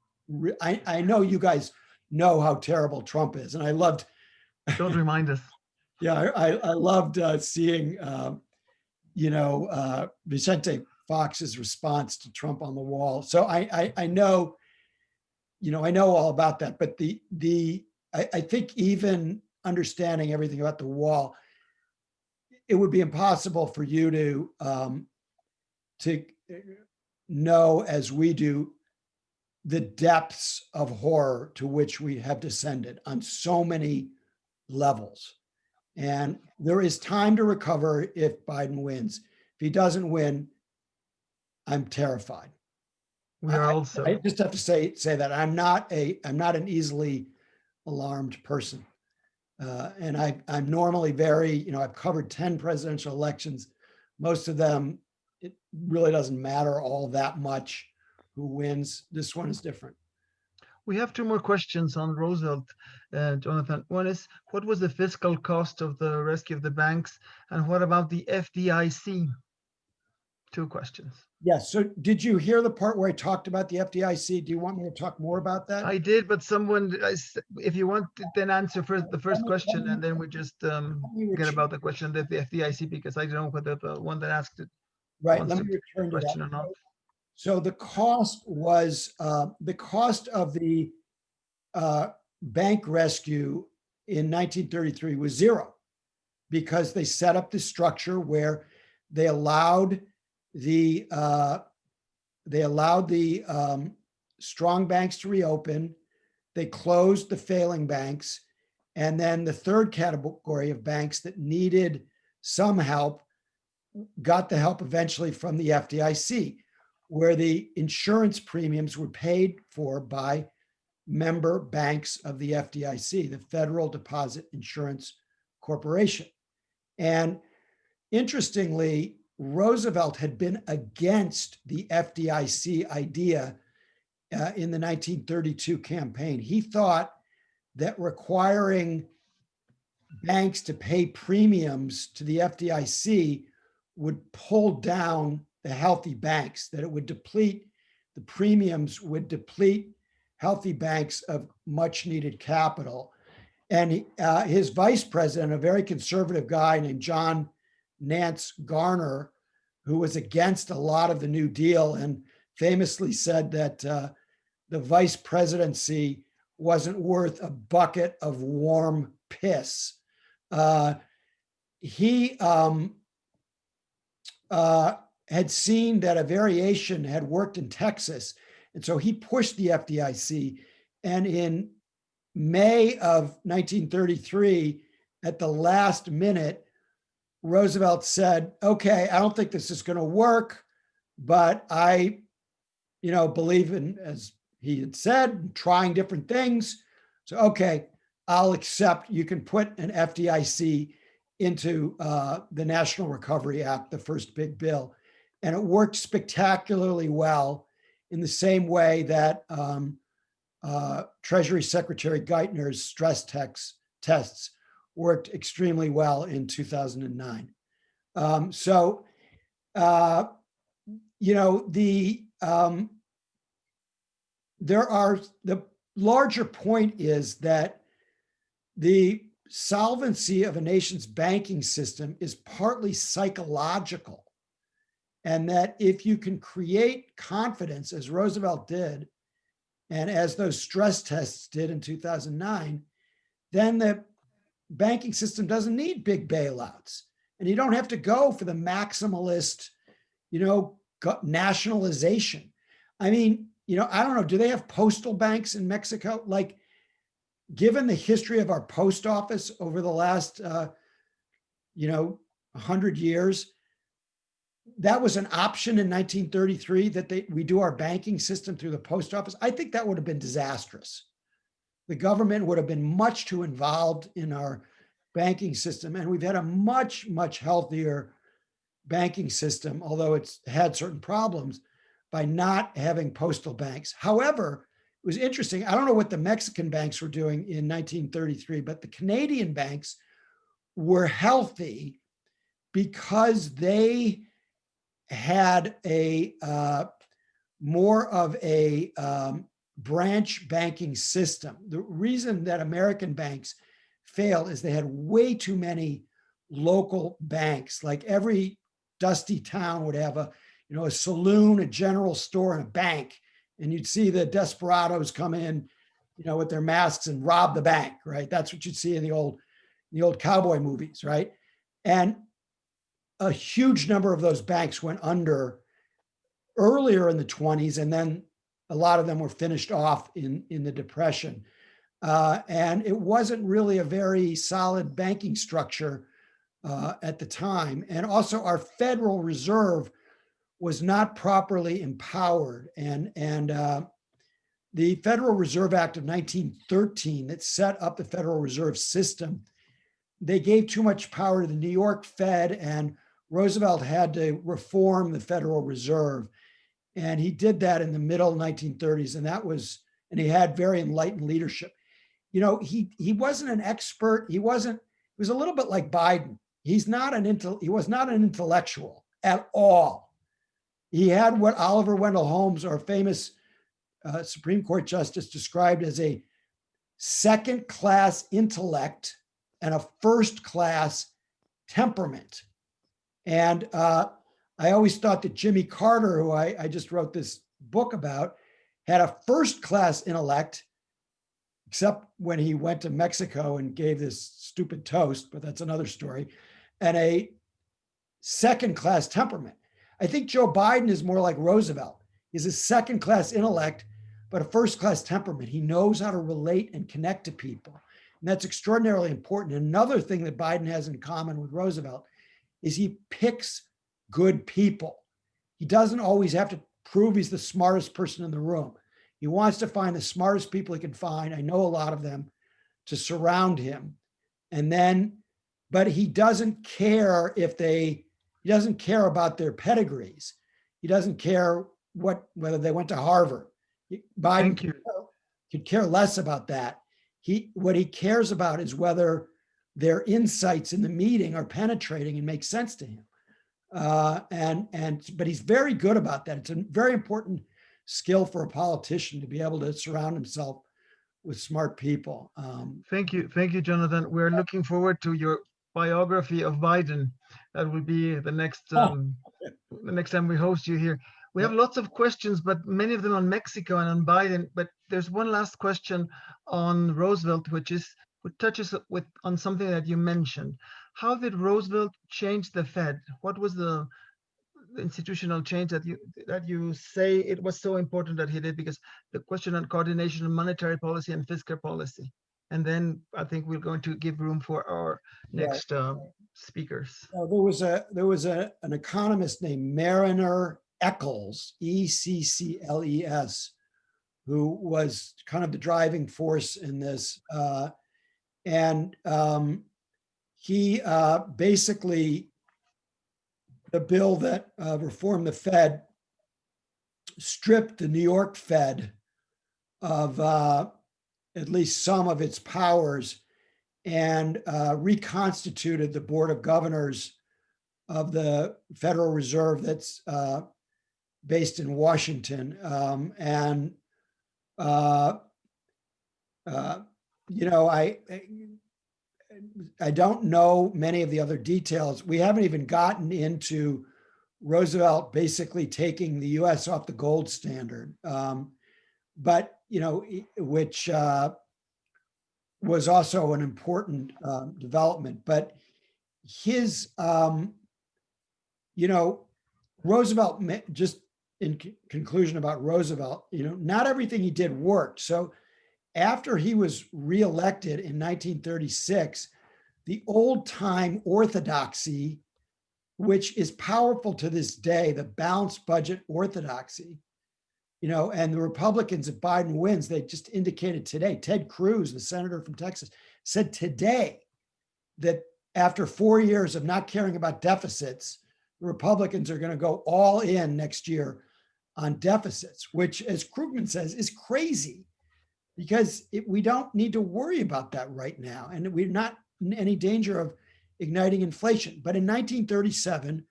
[SPEAKER 3] I know you guys know how terrible Trump is. And I loved,
[SPEAKER 2] Don't remind us.
[SPEAKER 3] yeah, I loved seeing, you know, Vicente Fox's response to Trump on the wall. So I know, you know, I know all about that, but I think even understanding everything about the wall, it would be impossible for you to know, as we do, the depths of horror to which we have descended on so many levels. And there is time to recover if Biden wins. If he doesn't win, I'm terrified.
[SPEAKER 2] We are also.
[SPEAKER 3] I just have to say that I'm not an easily alarmed person. And I'm normally very, you know, I've covered 10 presidential elections. Most of them, it really doesn't matter all that much who wins. This one is different.
[SPEAKER 2] We have two more questions on Roosevelt, Jonathan. One is, what was the fiscal cost of the rescue of the banks? And what about the FDIC? Two questions.
[SPEAKER 3] Yes. So did you hear the part where I talked about the FDIC? Do you want me to talk more about that?
[SPEAKER 2] I did, but someone, if you want to then answer first the first question, and then we just get about the question that the FDIC, because I don't know whether the one that asked it
[SPEAKER 3] right. Let me return to
[SPEAKER 2] question
[SPEAKER 3] that.
[SPEAKER 2] or not.
[SPEAKER 3] So the cost was the cost of the bank rescue in 1933 was zero, because they set up this structure where they allowed the strong banks to reopen. They closed the failing banks, and then the third category of banks that needed some help got the help eventually from the FDIC, where the insurance premiums were paid for by member banks of the FDIC, the Federal Deposit Insurance Corporation. And interestingly, Roosevelt had been against the FDIC idea in the 1932 campaign. He thought that requiring banks to pay premiums to the FDIC would pull down the healthy banks, that it would deplete, the premiums would deplete healthy banks of much needed capital. And his vice president, a very conservative guy named John Nance Garner, who was against a lot of the New Deal and famously said that the vice presidency wasn't worth a bucket of warm piss. He had seen that a variation had worked in Texas. And so he pushed the FDIC. And in May of 1933, at the last minute, Roosevelt said, okay, I don't think this is going to work, but I, believe in, as he had said, trying different things. So, okay, I'll accept, you can put an FDIC into the National Recovery Act, the first big bill. And it worked spectacularly well, in the same way that Treasury Secretary Geithner's stress tests worked extremely well in 2009. The larger point is that the solvency of a nation's banking system is partly psychological. And that if you can create confidence, as Roosevelt did, and as those stress tests did in 2009, then the banking system doesn't need big bailouts. And you don't have to go for the maximalist, nationalization. I mean, you know, I don't know, do they have postal banks in Mexico? Like, given the history of our post office over the last, 100 years, that was an option in 1933 that we do our banking system through the post office. I think that would have been disastrous. The government would have been much too involved in our banking system. And we've had a much, much healthier banking system, although it's had certain problems, by not having postal banks. However, it was interesting. I don't know what the Mexican banks were doing in 1933, but the Canadian banks were healthy because they had a more of a branch banking system. The reason that American banks failed is they had way too many local banks. Like every dusty town would have a saloon, a general store, and a bank. And you'd see the desperados come in, with their masks and rob the bank, right? That's what you'd see in the old cowboy movies, right? And a huge number of those banks went under earlier in the 20s, and then a lot of them were finished off in the Depression. And it wasn't really a very solid banking structure at the time. And also our Federal Reserve was not properly empowered. And the Federal Reserve Act of 1913 that set up the Federal Reserve System, they gave too much power to the New York Fed, and Roosevelt had to reform the Federal Reserve. And he did that in the middle 1930s. And he had very enlightened leadership. He wasn't an expert. He was a little bit like Biden. He was not an intellectual at all. He had what Oliver Wendell Holmes, our famous Supreme Court justice, described as a second-class intellect and a first-class temperament. And I always thought that Jimmy Carter, who I just wrote this book about, had a first-class intellect, except when he went to Mexico and gave this stupid toast, but that's another story, and a second-class temperament. I think Joe Biden is more like Roosevelt. He's a second-class intellect, but a first-class temperament. He knows how to relate and connect to people. And that's extraordinarily important. Another thing that Biden has in common with Roosevelt is he picks good people. He doesn't always have to prove he's the smartest person in the room. He wants to find the smartest people he can find. I know a lot of them, to surround him. But he doesn't care he doesn't care about their pedigrees. He doesn't care whether they went to Harvard. Biden could care less about that. What he cares about is whether their insights in the meeting are penetrating and make sense to him. But he's very good about that. It's a very important skill for a politician to be able to surround himself with smart people.
[SPEAKER 2] Thank you, Jonathan. We're looking forward to your biography of Biden. That will be the next time we host you here. We have lots of questions, but many of them on Mexico and on Biden. But there's one last question on Roosevelt, which touches on something that you mentioned. How did Roosevelt change the Fed? What was the institutional change that you say it was so important that he did? Because the question on coordination of monetary policy and fiscal policy. And then I think we're going to give room for our next speakers.
[SPEAKER 3] There was an economist named Mariner Eccles, Eccles, who was kind of the driving force in this. He basically, the bill that reformed the Fed stripped the New York Fed of at least some of its powers and reconstituted the Board of Governors of the Federal Reserve that's based in Washington. I don't know many of the other details. We haven't even gotten into Roosevelt basically taking the US off the gold standard, which was also an important development. But his, Roosevelt, just in conclusion about Roosevelt, not everything he did worked. So after he was reelected in 1936, the old time orthodoxy, which is powerful to this day, the balanced budget orthodoxy, and the Republicans, if Biden wins, they just indicated today, Ted Cruz, the senator from Texas, said today that after 4 years of not caring about deficits, the Republicans are going to go all in next year on deficits, which, as Krugman says, is crazy because we don't need to worry about that right now. And we're not in any danger of igniting inflation. But in 1937,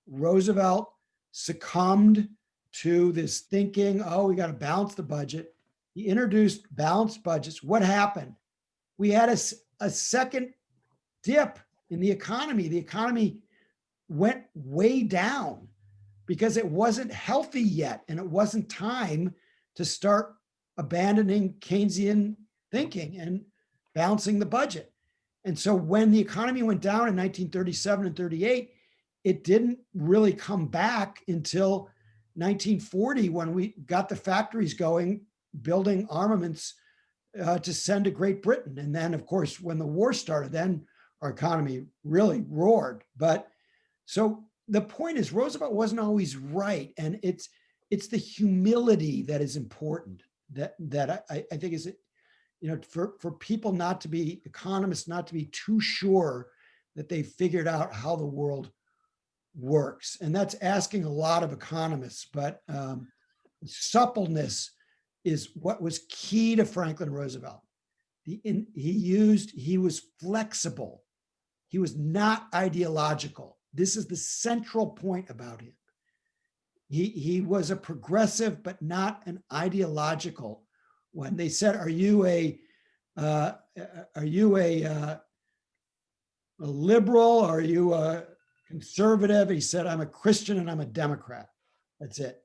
[SPEAKER 3] Roosevelt succumbed to this thinking, oh, we got to balance the budget. He introduced balanced budgets. What happened? We had a second dip in the economy. The economy went way down because it wasn't healthy yet, and it wasn't time to start abandoning Keynesian thinking and balancing the budget. And so when the economy went down in 1937 and 38, it didn't really come back until 1940 when we got the factories going, building armaments to send to Great Britain. And then, of course, when the war started, then our economy really roared. But so the point is, Roosevelt wasn't always right. And it's the humility that is important that I think is, for people not to be, economists not to be too sure that they figured out how the world works. And that's asking a lot of economists, but suppleness is what was key to Franklin Roosevelt. He was flexible. He was not ideological. This is the central point about him. He was a progressive, but not an ideological one. They said, "Are you a liberal? Are you a conservative?" He said, "I'm a Christian and I'm a Democrat." That's it.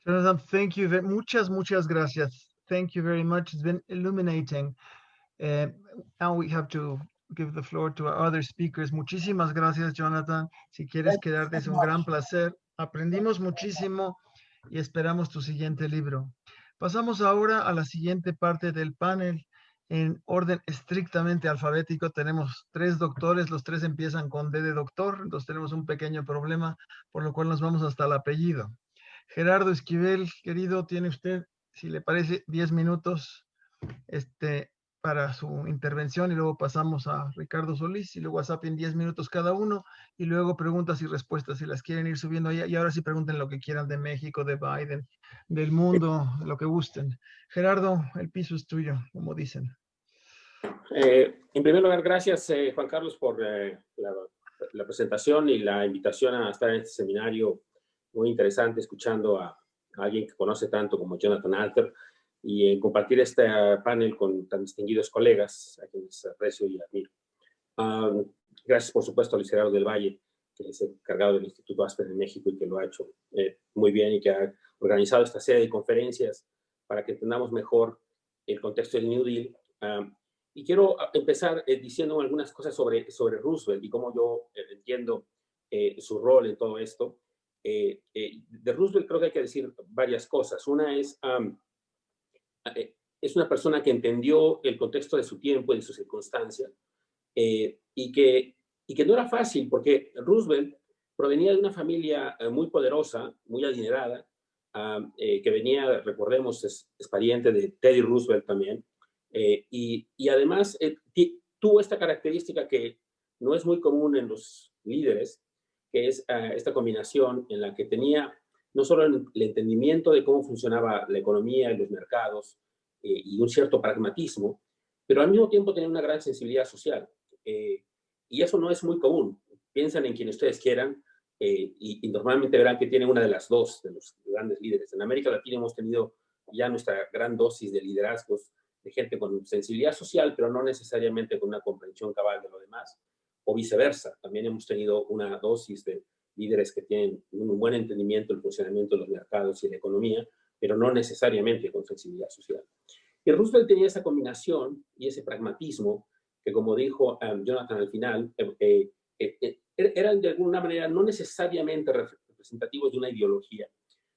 [SPEAKER 2] Jonathan, thank you. Muchas gracias. Thank you very much. It's been illuminating. Now we have to give the floor to our other speakers. Muchísimas gracias, Jonathan. Si quieres quedarte, es un gran placer. Aprendimos muchísimo y esperamos tu siguiente libro. Pasamos ahora a la siguiente parte del panel. En orden estrictamente alfabético, tenemos 3 doctores, los 3 empiezan con D de doctor, entonces tenemos un pequeño problema, por lo cual nos vamos hasta el apellido. Gerardo Esquivel, querido, tiene usted, si le parece, 10 minutos para su intervención, y luego pasamos a Ricardo Solís y luego a Sapien 10 minutos cada uno, y luego preguntas y respuestas si las quieren ir subiendo ahí, y ahora sí pregunten lo que quieran de México, de Biden, del mundo, lo que gusten. Gerardo, el piso es tuyo, como dicen.
[SPEAKER 4] En primer lugar, gracias Juan Carlos por la presentación y la invitación a estar en este seminario muy interesante, escuchando a alguien que conoce tanto como Jonathan Alter, y compartir este panel con tan distinguidos colegas a quienes aprecio y admiro. Gracias, por supuesto, a Luis Gerardo del Valle, que es el encargado del Instituto Aspen en México y que lo ha hecho muy bien y que ha organizado esta serie de conferencias para que entendamos mejor el contexto del New Deal. Y quiero empezar diciendo algunas cosas sobre Roosevelt y cómo yo entiendo su rol en todo esto. De Roosevelt creo que hay que decir varias cosas. Una es una persona que entendió el contexto de su tiempo y de su circunstancia, y que no era fácil, porque Roosevelt provenía de una familia muy poderosa, muy adinerada, que venía, recordemos, es pariente de Teddy Roosevelt también, y además tuvo esta característica que no es muy común en los líderes, que es esta combinación en la que tenía no solo el entendimiento de cómo funcionaba la economía y los mercados, y un cierto pragmatismo, pero al mismo tiempo tenía una gran sensibilidad social. Y eso no es muy común. Piensan en quien ustedes quieran, y normalmente verán que tiene una de las dos de los grandes líderes. En América Latina hemos tenido ya nuestra gran dosis de liderazgos de gente con sensibilidad social, pero no necesariamente con una comprensión cabal de lo demás, o viceversa. También hemos tenido una dosis de líderes que tienen un buen entendimiento del funcionamiento de los mercados y de la economía, pero no necesariamente con sensibilidad social. Y Roosevelt tenía esa combinación y ese pragmatismo que, como dijo Jonathan al final, eran de alguna manera no necesariamente representativos de una ideología,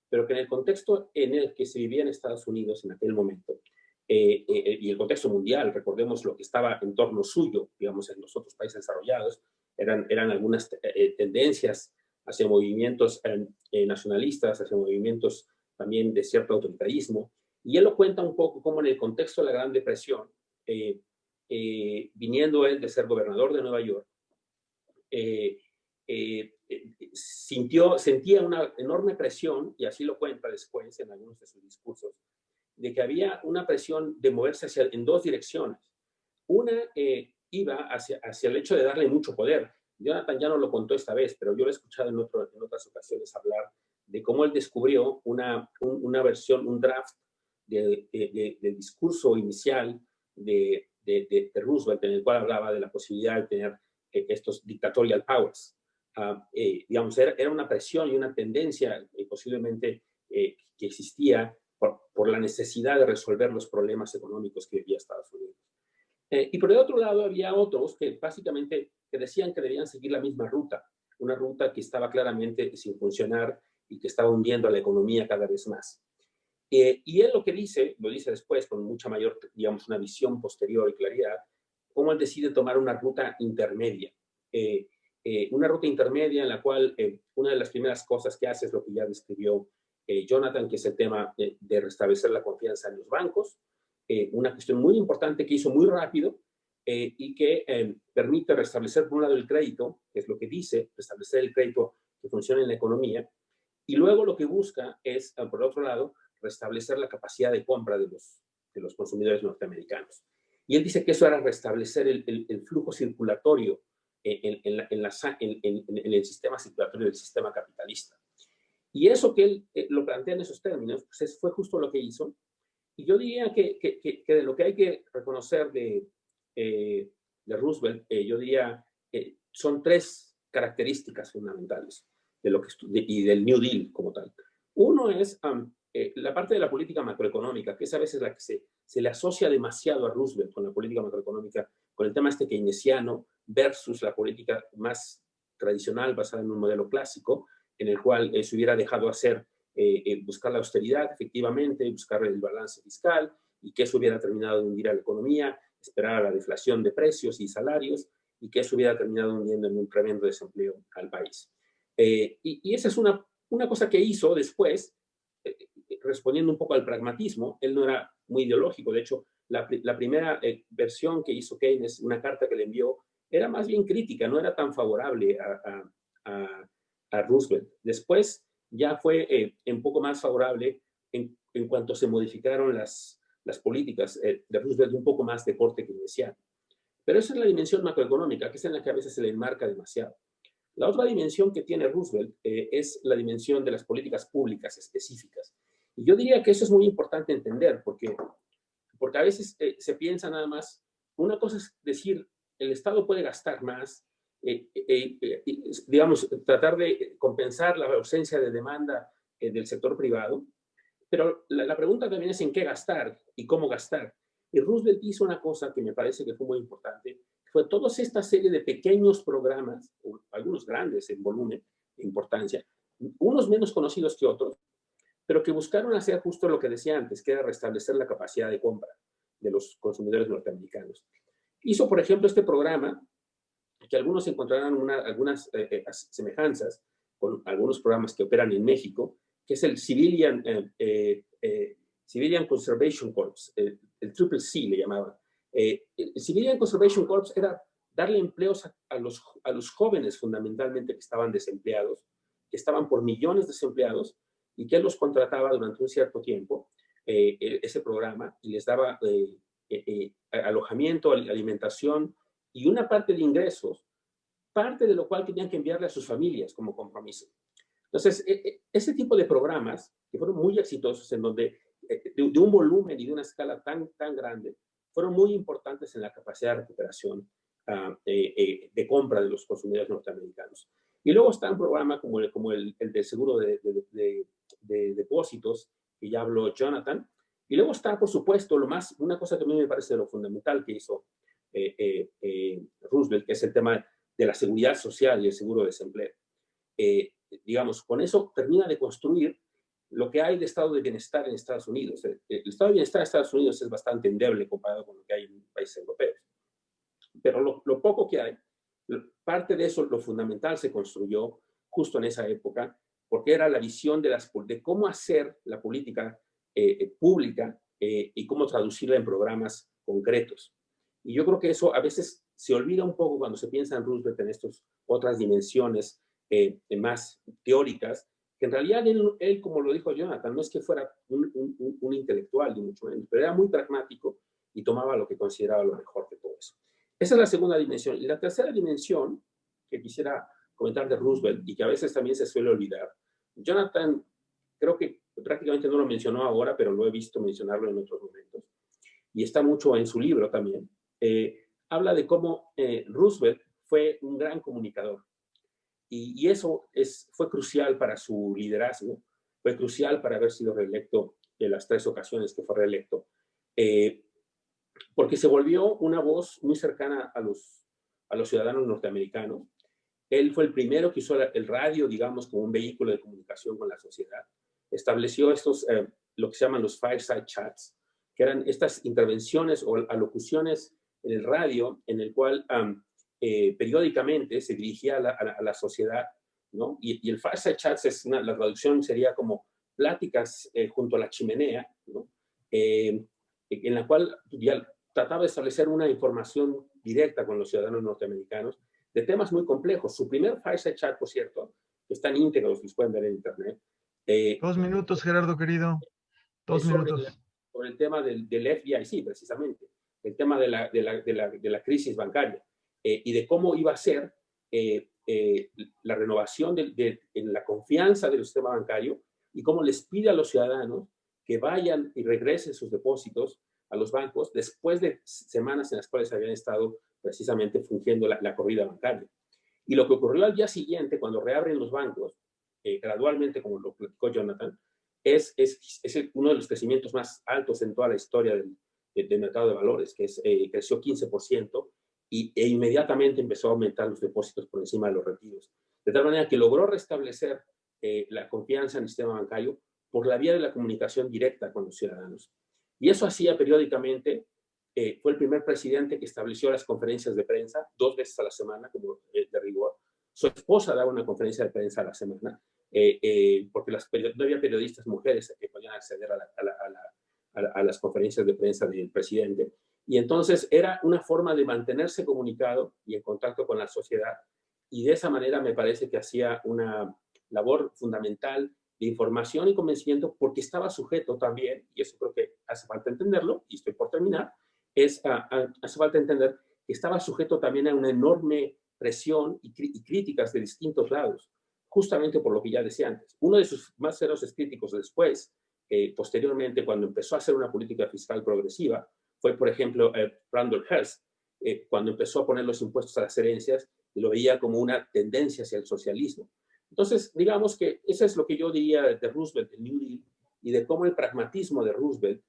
[SPEAKER 4] pero que en el contexto en el que se vivía en Estados Unidos en aquel momento, y el contexto mundial, recordemos lo que estaba en torno suyo, digamos, en los otros países desarrollados, eran algunas tendencias hacia movimientos nacionalistas, hacia movimientos también de cierto autoritarismo, y él lo cuenta un poco como en el contexto de la Gran Depresión, viniendo él de ser gobernador de Nueva York, sentía una enorme presión, y así lo cuenta después en algunos de sus discursos, de que había una presión de moverse en dos direcciones. Una iba hacia el hecho de darle mucho poder. Jonathan ya no lo contó esta vez, pero yo lo he escuchado en otras ocasiones hablar de cómo él descubrió una versión, un draft de discurso inicial de Roosevelt, en el cual hablaba de la posibilidad de tener estos dictatorial powers. Digamos, era una presión y una tendencia posiblemente que existía por la necesidad de resolver los problemas económicos que vivía Estados Unidos. Y por el otro lado había otros que básicamente que decían que debían seguir la misma ruta, una ruta que estaba claramente sin funcionar y que estaba hundiendo a la economía cada vez más. Y él lo dice después con mucha mayor, digamos, una visión posterior y claridad, cómo él decide tomar una ruta intermedia. Una ruta intermedia en la cual una de las primeras cosas que hace es lo que ya describió Jonathan, que es el tema de restablecer la confianza en los bancos, una cuestión muy importante que hizo muy rápido y que permite restablecer por un lado el crédito, que es lo que dice, restablecer el crédito que funciona en la economía, y luego lo que busca es, por otro lado, restablecer la capacidad de compra de los consumidores norteamericanos. Y él dice que eso era restablecer el flujo circulatorio en el sistema circulatorio del sistema capitalista. Y eso que él lo plantea en esos términos, pues fue justo lo que hizo. Y yo diría que de lo que hay que reconocer de Roosevelt, yo diría son tres características fundamentales y del New Deal como tal. Uno es la parte de la política macroeconómica, que es a veces la que se le asocia demasiado a Roosevelt con la política macroeconómica, con el tema keynesiano versus la política más tradicional basada en un modelo clásico, en el cual se hubiera dejado hacer buscar la austeridad, efectivamente, buscar el balance fiscal, y que eso hubiera terminado de hundir a la economía, esperar a la deflación de precios y salarios, y que eso hubiera terminado hundiendo en un tremendo desempleo al país. Y esa es una cosa que hizo después, respondiendo un poco al pragmatismo. Él no era muy ideológico. De hecho, la primera versión que hizo Keynes, una carta que le envió, era más bien crítica, no era tan favorable a Roosevelt. Después ya fue un poco más favorable en cuanto se modificaron las políticas de Roosevelt, un poco más de corte keynesiano. Pero esa es la dimensión macroeconómica, que es en la que a veces se le enmarca demasiado. La otra dimensión que tiene Roosevelt es la dimensión de las políticas públicas específicas. Y yo diría que eso es muy importante entender, porque a veces se piensa nada más, una cosa es decir, el Estado puede gastar más, digamos, tratar de compensar la ausencia de demanda del sector privado, pero la pregunta también es en qué gastar y cómo gastar. Y Roosevelt hizo una cosa que me parece que fue muy importante, fue toda esta serie de pequeños programas, algunos grandes en volumen, de importancia, unos menos conocidos que otros, pero que buscaron hacer justo lo que decía antes, que era restablecer la capacidad de compra de los consumidores norteamericanos. Hizo, por ejemplo, este programa, que algunos encontrarán algunas semejanzas con algunos programas que operan en México, que es el Civilian Conservation Corps, el Triple C le llamaban. El Civilian Conservation Corps era darle empleos a los jóvenes fundamentalmente que estaban desempleados, que estaban por millones desempleados, y que él los contrataba durante un cierto tiempo, ese programa, y les daba alojamiento, alimentación y una parte de ingresos, parte de lo cual tenían que enviarle a sus familias como compromiso. Entonces, ese tipo de programas, que fueron muy exitosos, en donde de un volumen y de una escala tan grande, fueron muy importantes en la capacidad de recuperación de compra de los consumidores norteamericanos. Y luego está un programa como el de seguro de depósitos, que ya habló Jonathan. Y luego está, por supuesto, una cosa que a mí me parece lo fundamental que hizo Roosevelt, que es el tema de la seguridad social y el seguro de desempleo. digamos, con eso termina de construir lo que hay de estado de bienestar en Estados Unidos. El estado de bienestar de Estados Unidos es bastante endeble comparado con lo que hay en países europeos. Pero lo poco que hay, parte de eso, lo fundamental, se construyó justo en esa época, porque era la visión de cómo hacer la política pública y cómo traducirla en programas concretos. Y yo creo que eso a veces se olvida un poco cuando se piensa en Roosevelt en estas otras dimensiones más teóricas, que en realidad él, como lo dijo Jonathan, no es que fuera un intelectual, ni mucho menos, pero era muy pragmático y tomaba lo que consideraba lo mejor de todo eso. Esa es la segunda dimensión. Y la tercera dimensión que quisiera comentar de Roosevelt y que a veces también se suele olvidar, Jonathan creo que prácticamente no lo mencionó ahora, pero lo he visto mencionarlo en otros momentos, y está mucho en su libro también, habla de cómo Roosevelt fue un gran comunicador. Y eso fue crucial para su liderazgo, fue crucial para haber sido reelecto en las 3 ocasiones que fue reelecto, porque se volvió una voz muy cercana a los ciudadanos norteamericanos. Él fue el primero que usó el radio, digamos, como un vehículo de comunicación con la sociedad. Estableció lo que se llaman los fireside chats, que eran estas intervenciones o alocuciones en el radio, en el cual periódicamente se dirigía a la sociedad, ¿no? Y el fireside chats, la traducción sería como pláticas junto a la chimenea, ¿no? En la cual ya trataba de establecer una información directa con los ciudadanos norteamericanos de temas muy complejos. Su primer fireside chat, por cierto, que están íntegros, los pueden ver en internet.
[SPEAKER 2] 2 minutos, Gerardo, querido. 2 minutos.
[SPEAKER 4] Sobre el tema del FDIC, precisamente. El tema de la crisis bancaria y de cómo iba a ser la renovación en la confianza del sistema bancario y cómo les pide a los ciudadanos que vayan y regresen sus depósitos a los bancos después de semanas en las cuales habían estado precisamente fungiendo la corrida bancaria. Y lo que ocurrió al día siguiente, cuando reabren los bancos, gradualmente, como lo platicó Jonathan, es uno de los crecimientos más altos en toda la historia del mercado de valores, que creció 15% e inmediatamente empezó a aumentar los depósitos por encima de los retiros. De tal manera que logró restablecer la confianza en el sistema bancario por la vía de la comunicación directa con los ciudadanos. Y eso hacía periódicamente. Fue el primer presidente que estableció las conferencias de prensa 2 veces a la semana, como de rigor. Su esposa daba una conferencia de prensa a la semana, porque no había periodistas mujeres que podían acceder a las conferencias de prensa del presidente. Y entonces era una forma de mantenerse comunicado y en contacto con la sociedad. Y de esa manera me parece que hacía una labor fundamental de información y convencimiento, porque estaba sujeto también, y eso creo que hace falta entenderlo, y estoy por terminar, hace falta entender que estaba sujeto también a una enorme presión y críticas de distintos lados, justamente por lo que ya decía antes. Uno de sus más feroces críticos después, posteriormente, cuando empezó a hacer una política fiscal progresiva, fue, por ejemplo, Randall Hearst, cuando empezó a poner los impuestos a las herencias, y lo veía como una tendencia hacia el socialismo. Entonces, digamos que eso es lo que yo diría de Roosevelt, el New Deal, y de cómo el pragmatismo de Roosevelt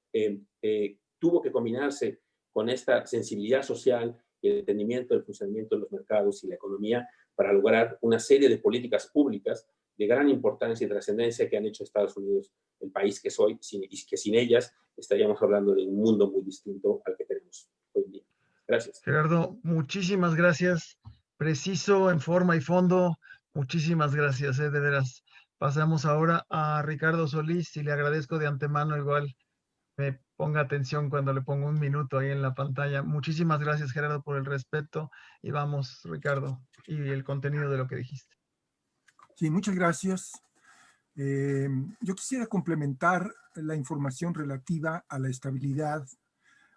[SPEAKER 4] tuvo que combinarse con esta sensibilidad social y el entendimiento del funcionamiento de los mercados y la economía para lograr una serie de políticas públicas de gran importancia y trascendencia que han hecho Estados Unidos el país que soy, y que sin ellas estaríamos hablando de un mundo muy distinto al que tenemos hoy en día. Gracias.
[SPEAKER 2] Gerardo, muchísimas gracias. Preciso, en forma y fondo. Muchísimas gracias, de veras. Pasamos ahora a Ricardo Solís y le agradezco de antemano igual me ponga atención cuando le pongo 1 minuto ahí en la pantalla. Muchísimas gracias, Gerardo, por el respeto. Y vamos, Ricardo, y el contenido de lo que dijiste.
[SPEAKER 6] Sí, muchas gracias. Yo quisiera complementar la información relativa a la estabilidad,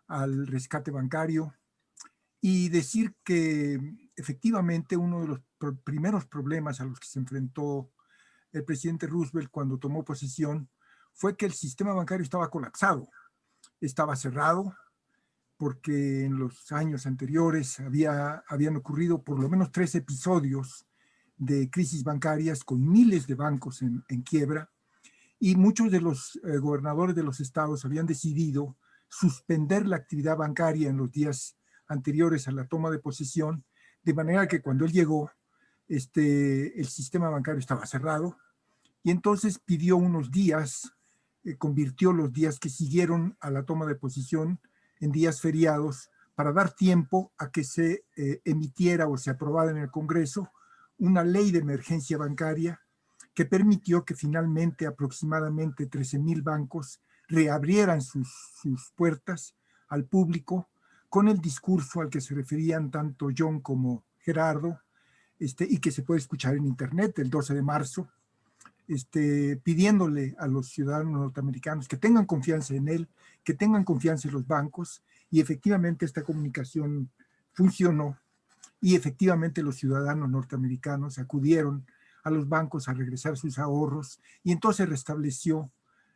[SPEAKER 6] al rescate bancario, y decir que efectivamente uno de los primeros problemas a los que se enfrentó el presidente Roosevelt cuando tomó posesión fue que el sistema bancario estaba colapsado, estaba cerrado, porque en los años anteriores habían ocurrido por lo menos 3 episodios de crisis bancarias con miles de bancos en quiebra, y muchos de los gobernadores de los estados habían decidido suspender la actividad bancaria en los días anteriores a la toma de posesión, de manera que cuando él llegó, el sistema bancario estaba cerrado y entonces pidió unos días, convirtió los días que siguieron a la toma de posesión en días feriados para dar tiempo a que se emitiera o se aprobara en el Congreso una ley de emergencia bancaria que permitió que finalmente aproximadamente 13,000 bancos reabrieran sus puertas al público con el discurso al que se referían tanto John como Gerardo, y que se puede escuchar en internet el 12 de marzo, pidiéndole a los ciudadanos norteamericanos que tengan confianza en él, que tengan confianza en los bancos, y efectivamente esta comunicación funcionó, y efectivamente los ciudadanos norteamericanos acudieron a los bancos a regresar sus ahorros, y entonces restableció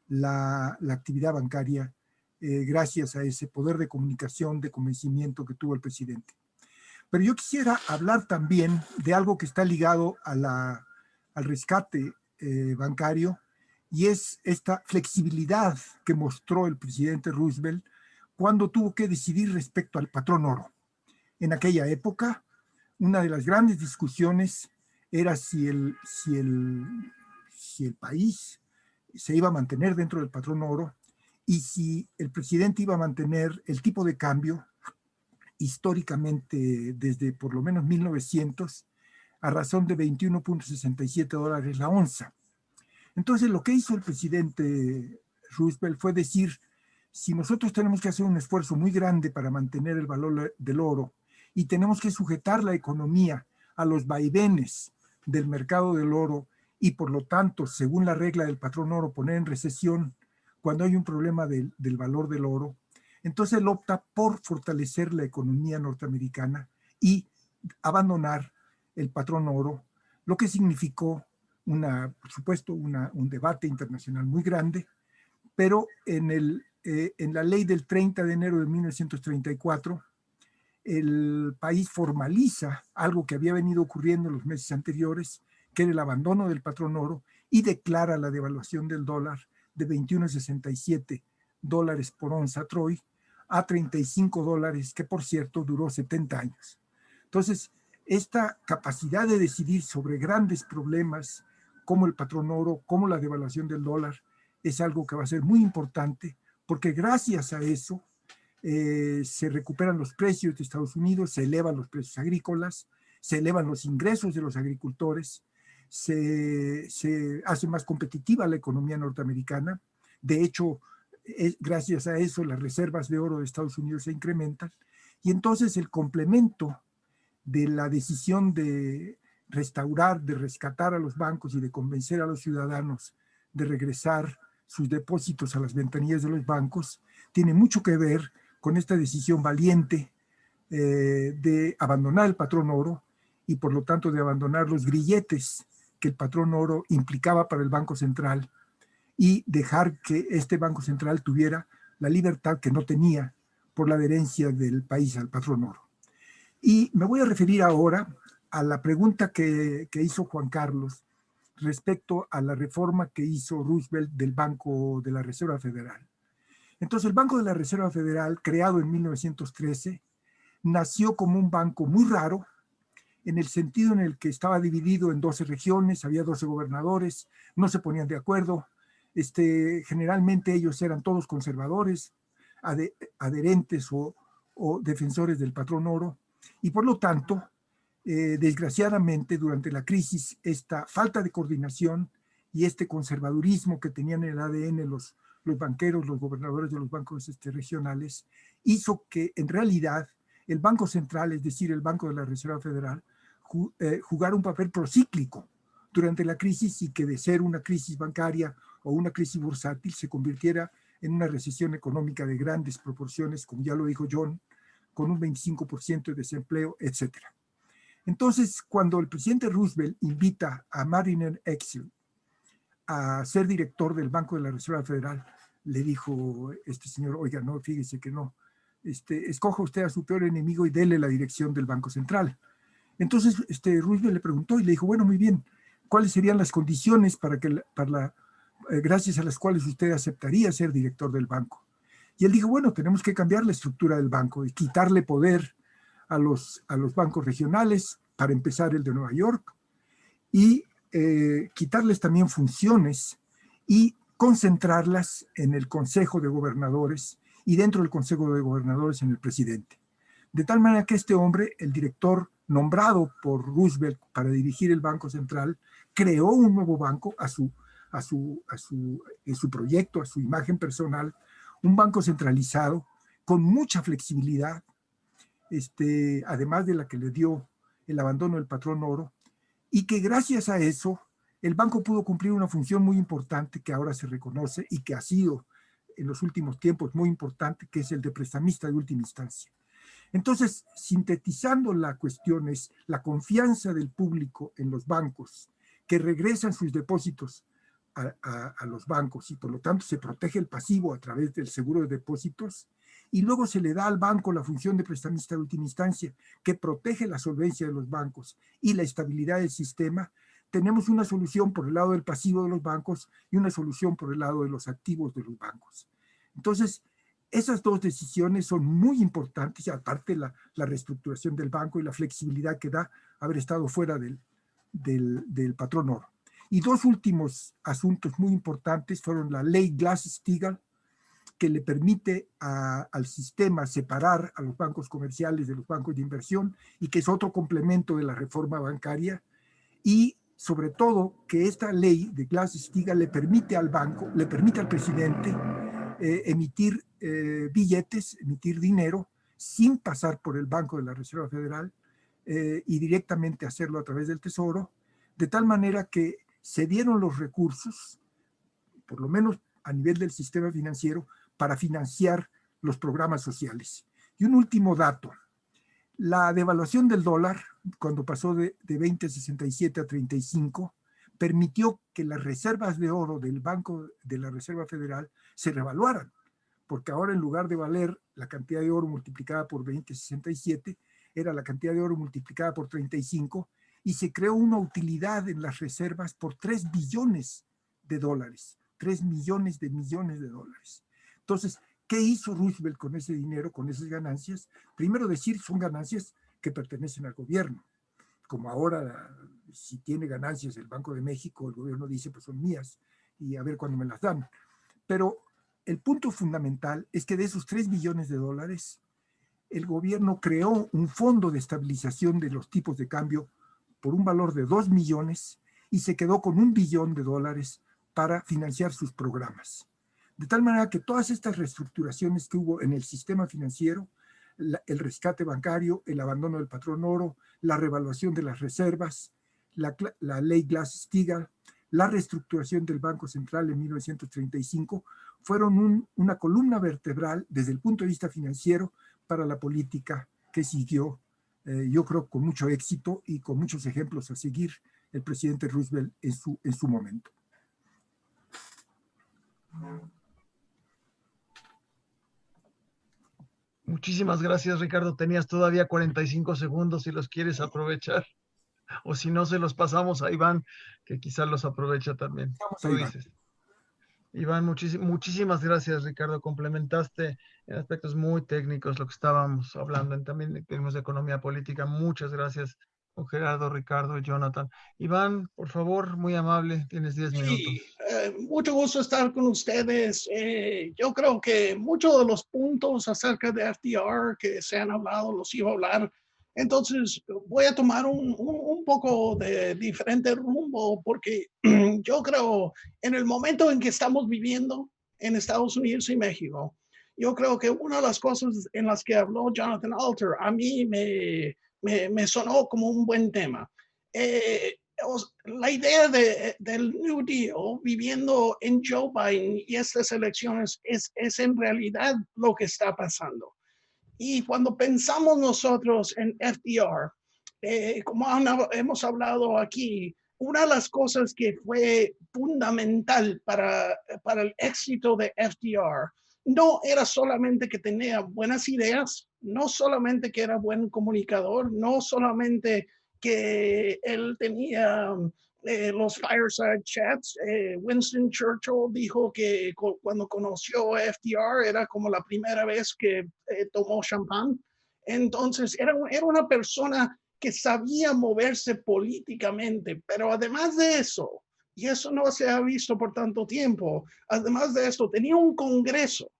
[SPEAKER 6] la actividad bancaria gracias a ese poder de comunicación, de convencimiento que tuvo el presidente. Pero yo quisiera hablar también de algo que está ligado al rescate bancario, y es esta flexibilidad que mostró el presidente Roosevelt cuando tuvo que decidir respecto al patrón oro. En aquella época, una de las grandes discusiones era si el país se iba a mantener dentro del patrón oro y si el presidente iba a mantener el tipo de cambio históricamente desde por lo menos 1900 a razón de $21.67 la onza. Entonces lo que hizo el presidente Roosevelt fue decir, si nosotros tenemos que hacer un esfuerzo muy grande para mantener el valor del oro y tenemos que sujetar la economía a los vaivenes del mercado del oro y por lo tanto, según la regla del patrón oro, poner en recesión cuando hay un problema del valor del oro, entonces él opta por fortalecer la economía norteamericana y abandonar el patrón oro, lo que significó, por supuesto, un debate internacional muy grande, pero en la ley del 30 de enero de 1934, el país formaliza algo que había venido ocurriendo en los meses anteriores, que era el abandono del patrón oro, y declara la devaluación del dólar de $21.67 por onza Troy a $35, que por cierto duró 70 años. Entonces, esta capacidad de decidir sobre grandes problemas como el patrón oro, como la devaluación del dólar, es algo que va a ser muy importante, porque gracias a eso se recuperan los precios de Estados Unidos, se elevan los precios agrícolas, se elevan los ingresos de los agricultores, se hace más competitiva la economía norteamericana. De hecho, gracias a eso las reservas de oro de Estados Unidos se incrementan, y entonces el complemento de la decisión de restaurar, de rescatar a los bancos y de convencer a los ciudadanos de regresar sus depósitos a las ventanillas de los bancos, tiene mucho que ver con esta decisión valiente de abandonar el patrón oro y por lo tanto de abandonar los grilletes que el patrón oro implicaba para el Banco Central y dejar que este Banco Central tuviera la libertad que no tenía por la adherencia del país al patrón oro. Y me voy a referir ahora a la pregunta que hizo Juan Carlos respecto a la reforma que hizo Roosevelt del Banco de la Reserva Federal. Entonces, el Banco de la Reserva Federal, creado en 1913, nació como un banco muy raro, en el sentido en el que estaba dividido en 12 regiones, había 12 gobernadores, no se ponían de acuerdo, generalmente ellos eran todos conservadores, adherentes o defensores del patrón oro, y por lo tanto, desgraciadamente, durante la crisis, esta falta de coordinación y este conservadurismo que tenían en el ADN los banqueros, los gobernadores de los bancos regionales, hizo que en realidad el Banco Central, es decir, el Banco de la Reserva Federal, jugara un papel procíclico durante la crisis, y que de ser una crisis bancaria o una crisis bursátil se convirtiera en una recesión económica de grandes proporciones, como ya lo dijo John, con un 25% de desempleo, etc. Entonces, cuando el presidente Roosevelt invita a Mariner Eccles a ser director del Banco de la Reserva Federal, le dijo este señor, oiga, no, fíjese que no, escoja usted a su peor enemigo y dele la dirección del Banco Central. Entonces, Roosevelt le preguntó y le dijo, bueno, muy bien, ¿cuáles serían las condiciones gracias a las cuales usted aceptaría ser director del banco? Y él dijo, bueno, tenemos que cambiar la estructura del banco y quitarle poder a los bancos regionales, para empezar el de Nueva York, y quitarles también funciones y concentrarlas en el Consejo de Gobernadores y dentro del Consejo de Gobernadores en el presidente. De tal manera que este hombre, el director nombrado por Roosevelt para dirigir el Banco Central, creó un nuevo banco en su proyecto, a su imagen personal, un banco centralizado con mucha flexibilidad, además de la que le dio el abandono del patrón oro, y que gracias a eso el banco pudo cumplir una función muy importante que ahora se reconoce y que ha sido en los últimos tiempos muy importante, que es el de prestamista de última instancia. Entonces, sintetizando la cuestión es la confianza del público en los bancos, que regresan sus depósitos a los bancos y por lo tanto se protege el pasivo a través del seguro de depósitos y luego se le da al banco la función de prestamista de última instancia que protege la solvencia de los bancos y la estabilidad del sistema. Tenemos una solución por el lado del pasivo de los bancos y una solución por el lado de los activos de los bancos. Entonces, esas dos decisiones son muy importantes, aparte la reestructuración del banco y la flexibilidad que da haber estado fuera del patrón oro. Y dos últimos asuntos muy importantes fueron la ley Glass-Steagall, que le permite al sistema separar a los bancos comerciales de los bancos de inversión y que es otro complemento de la reforma bancaria, y sobre todo que esta ley de Glass-Steagall le permite al banco, le permite al presidente emitir billetes, emitir dinero sin pasar por el Banco de la Reserva Federal y directamente hacerlo a través del Tesoro, de tal manera que se dieron los recursos, por lo menos a nivel del sistema financiero, para financiar los programas sociales. Y un último dato, la devaluación del dólar, cuando pasó de 20.67 a 35, permitió que las reservas de oro del Banco de la Reserva Federal se revaluaran, porque ahora en lugar de valer la cantidad de oro multiplicada por 20.67, era la cantidad de oro multiplicada por 35, y se creó una utilidad en las reservas por 3 billones de dólares, 3 millones de dólares. Entonces, ¿qué hizo Roosevelt con ese dinero, con esas ganancias? Primero decir, son ganancias que pertenecen al gobierno. Como ahora, si tiene ganancias el Banco de México, el gobierno dice, pues son mías, y a ver cuándo me las dan. Pero el punto fundamental es que de esos 3 billones de dólares, el gobierno creó un fondo de estabilización de los tipos de cambio por un valor de 2 millones y se quedó con $1 billón para financiar sus programas. De tal manera que todas estas reestructuraciones que hubo en el sistema financiero, el rescate bancario, el abandono del patrón oro, la revaluación de las reservas, la ley Glass-Steagall, la reestructuración del Banco Central en 1935, fueron una columna vertebral desde el punto de vista financiero para la política que siguió, yo creo, con mucho éxito y con muchos ejemplos a seguir el presidente Roosevelt en su momento.
[SPEAKER 2] Muchísimas gracias, Ricardo. Tenías todavía 45 segundos si los quieres aprovechar. O si no, se los pasamos a Iván, que quizás los aprovecha también. Tú dices. Iván, muchísimas gracias, Ricardo. Complementaste en aspectos muy técnicos lo que estábamos hablando también en términos de economía política. Muchas gracias, con Gerardo, Ricardo y Jonathan. Iván, por favor, muy amable, tienes 10 minutos.
[SPEAKER 5] Sí, mucho gusto estar con ustedes. Yo creo que muchos de los puntos acerca de FDR que se han hablado los iba a hablar. Entonces voy a tomar un poco de diferente rumbo porque yo creo en el momento en que estamos viviendo en Estados Unidos y México, yo creo que una de las cosas en las que habló Jonathan Alter a mí me sonó como un buen tema. La idea del New Deal viviendo en Joe Biden y estas elecciones es en realidad lo que está pasando. Y cuando pensamos nosotros en FDR, como hemos hablado aquí, una de las cosas que fue fundamental para el éxito de FDR no era solamente que tenía buenas ideas, no solamente que era buen comunicador, no solamente que él tenía los fireside chats. Winston Churchill dijo que cuando conoció a FDR era como la primera vez que tomó champán. Entonces era una persona que sabía moverse políticamente, pero además de eso, y eso no se ha visto por tanto tiempo, además de esto, tenía un congreso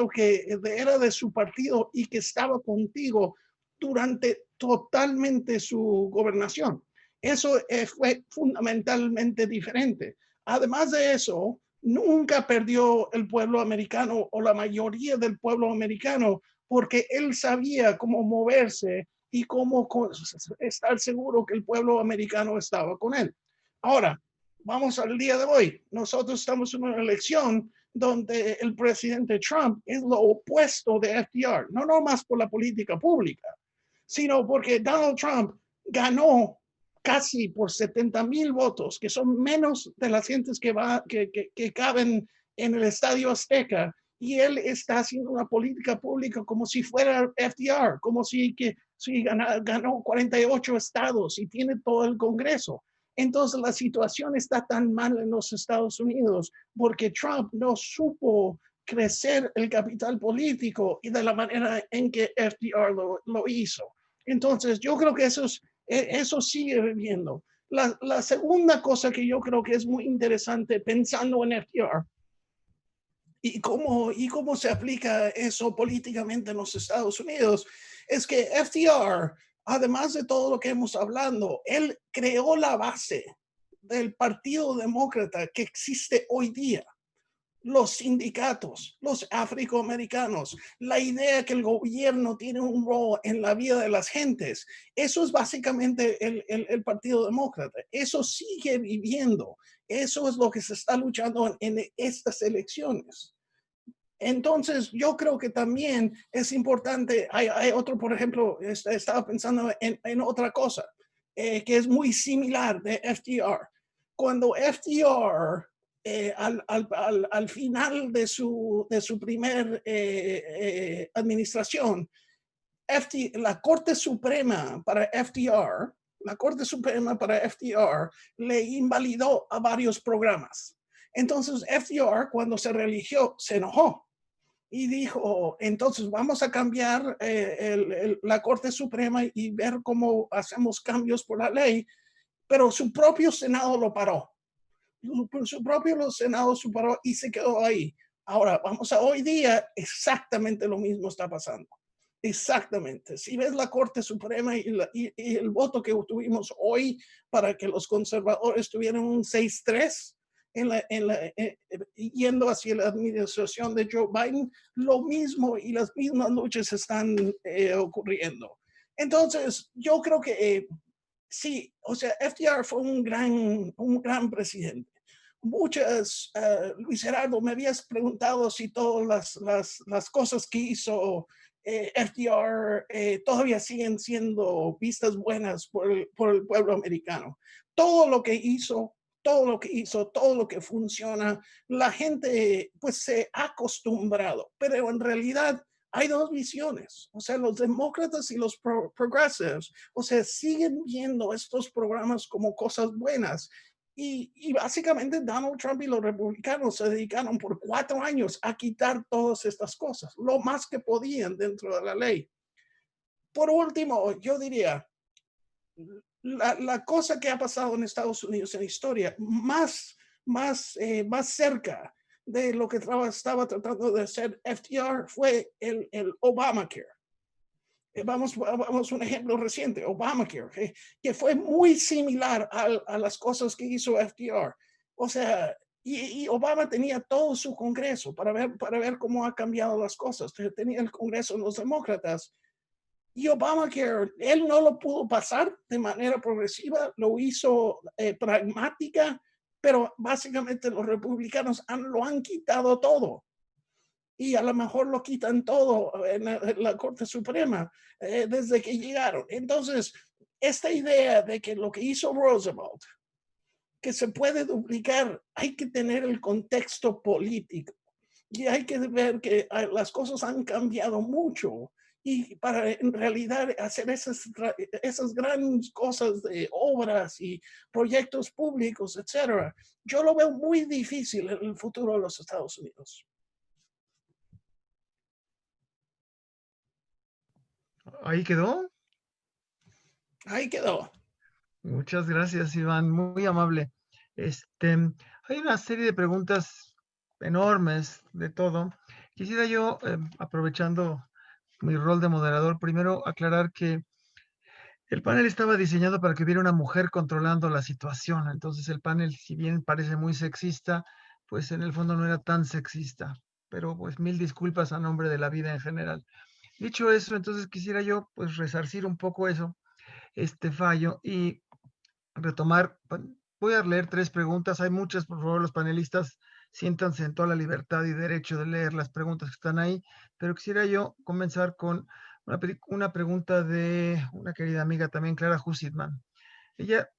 [SPEAKER 5] que era de su partido y que estaba contigo durante totalmente su gobernación. Eso fue fundamentalmente diferente. Además de eso, nunca perdió el pueblo americano o la mayoría del pueblo americano porque él sabía cómo moverse y cómo estar seguro que el pueblo americano estaba con él. Ahora, vamos al día de hoy. Nosotros estamos en una elección donde el presidente Trump es lo opuesto de FDR, no nomás por la política pública, sino porque Donald Trump ganó casi por 70,000 votos, que son menos de las gentes que caben en el Estadio Azteca, y él está haciendo una política pública como si fuera FDR, como si ganó 48 estados y tiene todo el Congreso. Entonces la situación está tan mal en los Estados Unidos porque Trump no supo crecer el capital político y de la manera en que FDR lo hizo. Entonces yo creo que eso sigue viviendo. La segunda cosa que yo creo que es muy interesante pensando en FDR y cómo se aplica eso políticamente en los Estados Unidos es que FDR, además de todo lo que hemos hablado, él creó la base del Partido Demócrata que existe hoy día. Los sindicatos, los afroamericanos, la idea que el gobierno tiene un rol en la vida de las gentes. Eso es básicamente el Partido Demócrata. Eso sigue viviendo. Eso es lo que se está luchando en estas elecciones. Entonces, yo creo que también es importante, hay otro, por ejemplo, estaba pensando en otra cosa, que es muy similar de FDR. Cuando FDR, al final de su primer administración, la Corte Suprema para FDR, le invalidó a varios programas. Entonces, FDR, cuando se reeligió, se enojó y dijo, entonces vamos a cambiar la Corte Suprema y ver cómo hacemos cambios por la ley, pero su propio Senado lo paró. Su propio Senado lo paró y se quedó ahí. Ahora, vamos a hoy día, exactamente lo mismo está pasando. Exactamente. Si ves la Corte Suprema y el voto que tuvimos hoy para que los conservadores tuvieran un 6-3, yendo hacia la administración de Joe Biden, lo mismo y las mismas luchas están ocurriendo. Entonces, yo creo que sí, o sea, FDR fue un gran presidente. Luis Gerardo, me habías preguntado si todas las cosas que hizo FDR todavía siguen siendo vistas buenas por el pueblo americano. Todo lo que hizo, todo lo que funciona, la gente pues se ha acostumbrado, pero en realidad hay dos visiones, o sea, los demócratas y los progressives, o sea, siguen viendo estos programas como cosas buenas. Y básicamente Donald Trump y los republicanos se dedicaron por 4 años a quitar todas estas cosas, lo más que podían dentro de la ley. Por último, yo diría, la cosa que ha pasado en Estados Unidos en la historia, más cerca de lo que estaba tratando de hacer FDR fue el Obamacare. Vamos a un ejemplo reciente, Obamacare, que fue muy similar a las cosas que hizo FDR. O sea, y Obama tenía todo su Congreso para ver cómo ha cambiado las cosas. Tenía el Congreso de los demócratas. Y Obamacare, él no lo pudo pasar de manera progresiva, lo hizo pragmática, pero básicamente los republicanos lo han quitado todo. Y a lo mejor lo quitan todo en la Corte Suprema desde que llegaron. Entonces, esta idea de que lo que hizo Roosevelt, que se puede duplicar, hay que tener el contexto político y hay que ver que las cosas han cambiado mucho. Y para en realidad hacer esas grandes cosas de obras y proyectos públicos, etcétera, yo lo veo muy difícil en el futuro de los Estados Unidos.
[SPEAKER 2] Ahí quedó.
[SPEAKER 5] Ahí quedó.
[SPEAKER 2] Muchas gracias, Iván, muy amable. Hay una serie de preguntas enormes de todo. Quisiera yo, aprovechando mi rol de moderador, primero aclarar que el panel estaba diseñado para que hubiera una mujer controlando la situación. Entonces el panel, si bien parece muy sexista, pues en el fondo no era tan sexista. Pero pues mil disculpas a nombre de la vida en general. Dicho eso, entonces quisiera yo pues resarcir un poco eso, este fallo y retomar. Voy a leer 3 preguntas. Hay muchas, por favor, los panelistas siéntanse en toda la libertad y derecho de leer las preguntas que están ahí, pero quisiera yo comenzar con una pregunta de una querida amiga también, Clara Husitman. Ella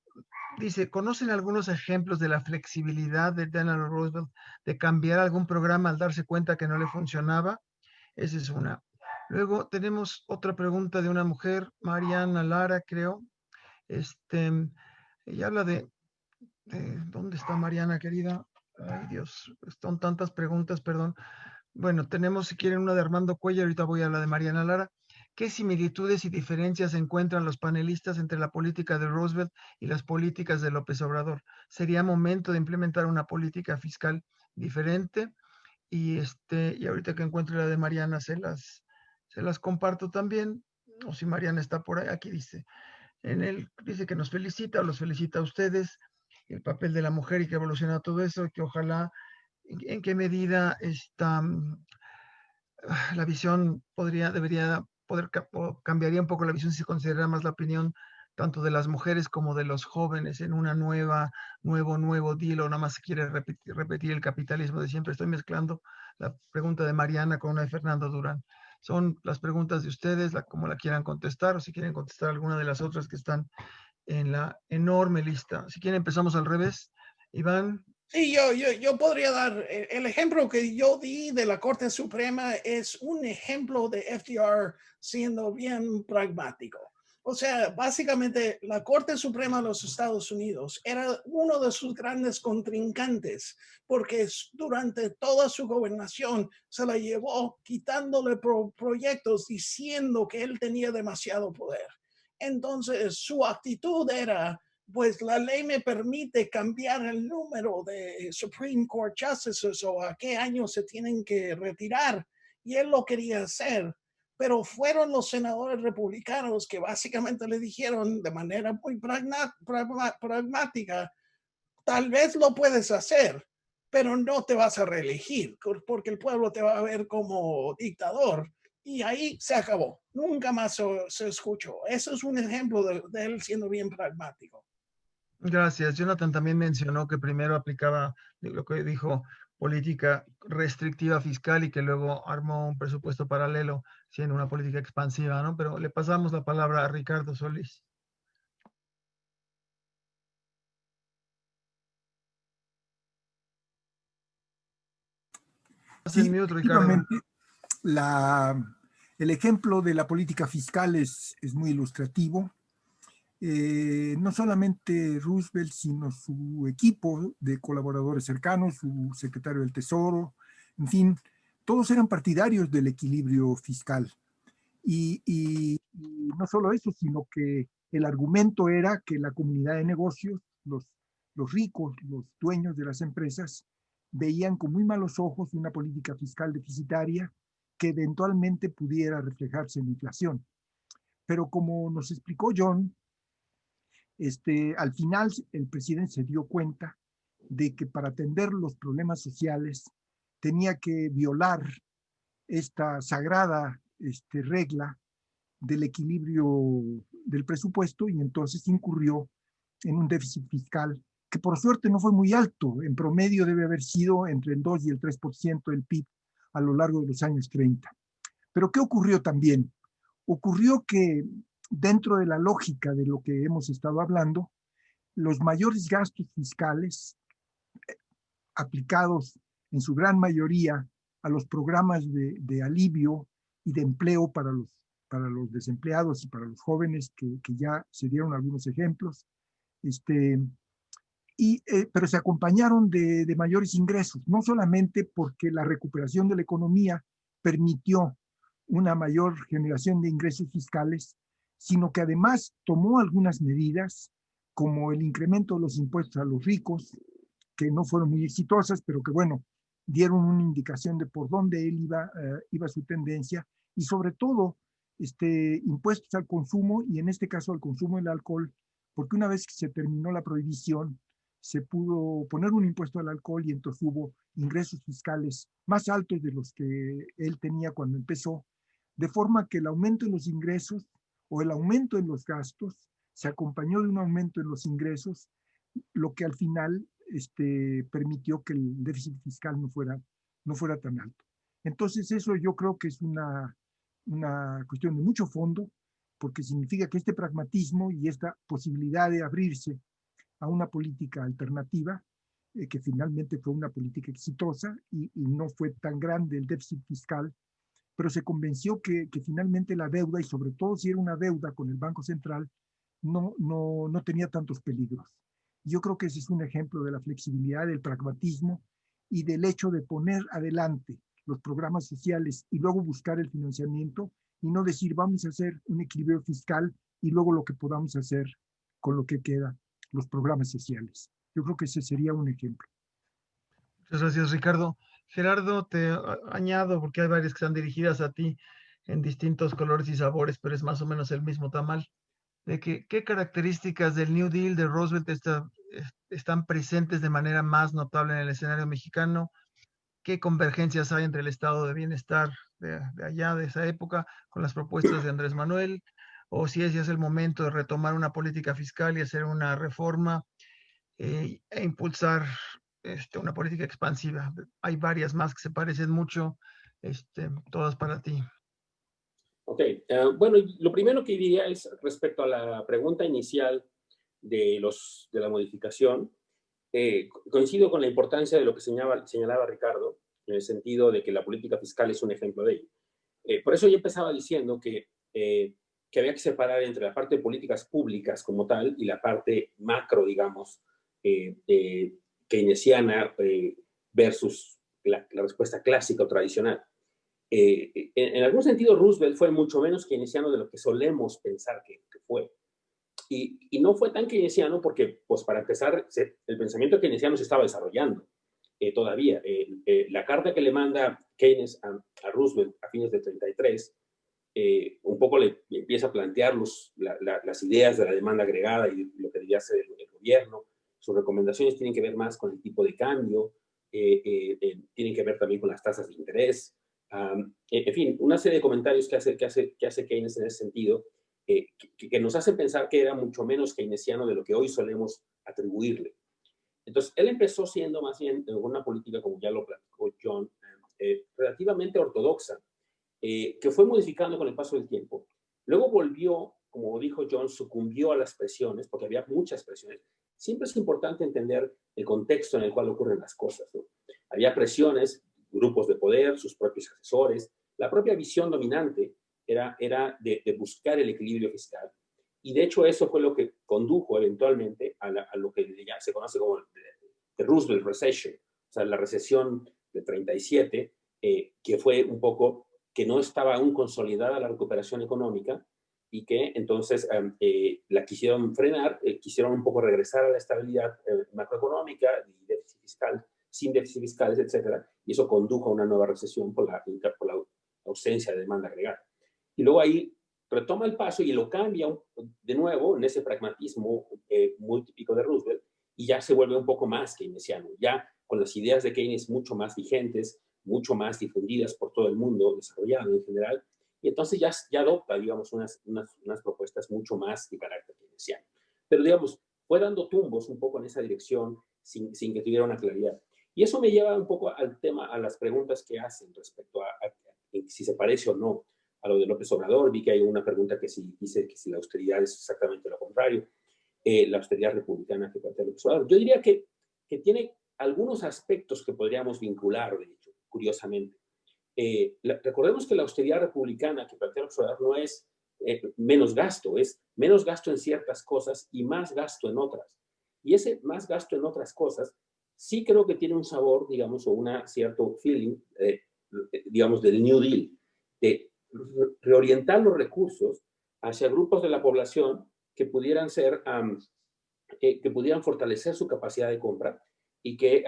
[SPEAKER 2] dice, ¿conocen algunos ejemplos de la flexibilidad de Donald Roosevelt de cambiar algún programa al darse cuenta que no le funcionaba? Esa es una. Luego tenemos otra pregunta de una mujer, Mariana Lara, creo. Ella habla de ¿dónde está Mariana, querida? Ay, Dios, son tantas preguntas, perdón. Bueno, tenemos, si quieren, una de Armando Cuellar, ahorita voy a la de Mariana Lara. ¿Qué similitudes y diferencias encuentran los panelistas entre la política de Roosevelt y las políticas de López Obrador? ¿Sería momento de implementar una política fiscal diferente? Y ahorita que encuentro la de Mariana, se las comparto también. O si Mariana está por ahí, aquí dice. Dice que nos felicita, o los felicita a ustedes, el papel de la mujer y que evoluciona todo eso, y que ojalá, en qué medida la visión cambiaría un poco la visión si se considera más la opinión tanto de las mujeres como de los jóvenes en una nuevo deal, o nada más se quiere repetir el capitalismo de siempre. Estoy mezclando la pregunta de Mariana con una de Fernando Durán. Son las preguntas de ustedes, como la quieran contestar, o si quieren contestar alguna de las otras que están en la enorme lista. Si quieren, empezamos al revés. Iván.
[SPEAKER 5] Sí, yo podría dar el ejemplo que yo di de la Corte Suprema. Es un ejemplo de FDR siendo bien pragmático. O sea, básicamente la Corte Suprema de los Estados Unidos era uno de sus grandes contrincantes, porque durante toda su gobernación se la llevó quitándole proyectos diciendo que él tenía demasiado poder. Entonces su actitud era, pues la ley me permite cambiar el número de Supreme Court Justices o a qué año se tienen que retirar. Y él lo quería hacer. Pero fueron los senadores republicanos que básicamente le dijeron de manera muy pragmática, tal vez lo puedes hacer, pero no te vas a reelegir porque el pueblo te va a ver como dictador. Y ahí se acabó. Nunca más se escuchó. Eso es un ejemplo de él siendo bien pragmático.
[SPEAKER 2] Gracias. Jonathan también mencionó que primero aplicaba lo que dijo, política restrictiva fiscal, y que luego armó un presupuesto paralelo siendo una política expansiva, ¿no? Pero le pasamos la palabra a Ricardo Solís.
[SPEAKER 6] Sí, efectivamente, el ejemplo de la política fiscal es muy ilustrativo. No solamente Roosevelt, sino su equipo de colaboradores cercanos, su secretario del Tesoro, en fin, todos eran partidarios del equilibrio fiscal. Y no solo eso, sino que el argumento era que la comunidad de negocios, los ricos, los dueños de las empresas, veían con muy malos ojos una política fiscal deficitaria que eventualmente pudiera reflejarse en inflación. Pero como nos explicó John, al final el presidente se dio cuenta de que para atender los problemas sociales tenía que violar esta sagrada regla del equilibrio del presupuesto, y entonces incurrió en un déficit fiscal que por suerte no fue muy alto. En promedio debe haber sido entre el 2 y el 3% del PIB a lo largo de los años 30. Pero ¿qué ocurrió también? Ocurrió que dentro de la lógica de lo que hemos estado hablando, los mayores gastos fiscales aplicados en su gran mayoría a los programas de alivio y de empleo para los desempleados y para los jóvenes, que ya se dieron algunos ejemplos, pero se acompañaron de mayores ingresos, no solamente porque la recuperación de la economía permitió una mayor generación de ingresos fiscales, sino que además tomó algunas medidas, como el incremento de los impuestos a los ricos, que no fueron muy exitosas, pero que, bueno, dieron una indicación de por dónde él iba su tendencia, y sobre todo impuestos al consumo, y en este caso al consumo del alcohol, porque una vez que se terminó la prohibición, se pudo poner un impuesto al alcohol y entonces hubo ingresos fiscales más altos de los que él tenía cuando empezó, de forma que el aumento en los ingresos o el aumento en los gastos se acompañó de un aumento en los ingresos, lo que al final permitió que el déficit fiscal no fuera tan alto. Entonces eso yo creo que es una cuestión de mucho fondo, porque significa que este pragmatismo y esta posibilidad de abrirse a una política alternativa, que finalmente fue una política exitosa y no fue tan grande el déficit fiscal, pero se convenció que finalmente la deuda, y sobre todo si era una deuda con el Banco Central, no tenía tantos peligros. Yo creo que ese es un ejemplo de la flexibilidad, del pragmatismo y del hecho de poner adelante los programas sociales y luego buscar el financiamiento y no decir vamos a hacer un equilibrio fiscal y luego lo que podamos hacer con lo que queda, los programas sociales. Yo creo que ese sería un ejemplo.
[SPEAKER 2] Muchas gracias, Ricardo. Gerardo, te añado, porque hay varias que están dirigidas a ti en distintos colores y sabores, pero es más o menos el mismo tamal. De que, ¿qué características del New Deal de Roosevelt están presentes de manera más notable en el escenario mexicano? ¿Qué convergencias hay entre el estado de bienestar de allá, de esa época, con las propuestas de Andrés Manuel? O si ese es el momento de retomar una política fiscal y hacer una reforma e impulsar una política expansiva. Hay varias más que se parecen mucho, todas para ti.
[SPEAKER 4] Ok, bueno, lo primero que diría es respecto a la pregunta inicial de la modificación. Coincido con la importancia de lo que señalaba Ricardo, en el sentido de que la política fiscal es un ejemplo de ello. Por eso yo empezaba diciendo que había que separar entre la parte de políticas públicas como tal y la parte macro, digamos, keynesiana versus la respuesta clásica o tradicional. En algún sentido, Roosevelt fue mucho menos keynesiano de lo que solemos pensar que fue. Y no fue tan keynesiano porque, pues para empezar, el pensamiento keynesiano se estaba desarrollando todavía. La carta que le manda Keynes a Roosevelt a fines de 33, un poco le empieza a plantear las ideas de la demanda agregada y lo que debía hacer el gobierno. Sus recomendaciones tienen que ver más con el tipo de cambio, tienen que ver también con las tasas de interés. En fin, una serie de comentarios que hace Keynes en ese sentido, que nos hacen pensar que era mucho menos keynesiano de lo que hoy solemos atribuirle. Entonces, él empezó siendo más bien una política, como ya lo platicó John, relativamente ortodoxa, que fue modificando con el paso del tiempo. Luego volvió, como dijo John, sucumbió a las presiones, porque había muchas presiones. Siempre es importante entender el contexto en el cual ocurren las cosas, ¿no? Había presiones, grupos de poder, sus propios asesores, la propia visión dominante era de buscar el equilibrio fiscal. Y de hecho eso fue lo que condujo eventualmente a lo que ya se conoce como the Roosevelt Recession, o sea, la recesión de 37, que fue un poco que no estaba aún consolidada la recuperación económica y que entonces la quisieron frenar, quisieron un poco regresar a la estabilidad macroeconómica y déficit fiscal, sin déficit fiscales, etcétera, y eso condujo a una nueva recesión por la ausencia de demanda agregada. Y luego ahí retoma el paso y lo cambia de nuevo en ese pragmatismo muy típico de Roosevelt y ya se vuelve un poco más keynesiano, ya con las ideas de Keynes mucho más vigentes, mucho más difundidas por todo el mundo, desarrollado en general, y entonces ya adopta, digamos, unas propuestas mucho más de carácter keynesiano. Pero, digamos, fue dando tumbos un poco en esa dirección sin que tuviera una claridad. Y eso me lleva un poco al tema, a las preguntas que hacen respecto a si se parece o no a lo de López Obrador. Vi que hay una pregunta que dice que si la austeridad es exactamente lo contrario, la austeridad republicana que plantea López Obrador. Yo diría que tiene algunos aspectos que podríamos vincular, de hecho, curiosamente. Recordemos que la austeridad republicana que plantea López Obrador no es menos gasto, es menos gasto en ciertas cosas y más gasto en otras. Y ese más gasto en otras cosas sí creo que tiene un sabor, digamos, o un cierto feeling, digamos, del New Deal, de reorientar los recursos hacia grupos de la población que pudieran ser, que pudieran fortalecer su capacidad de compra y que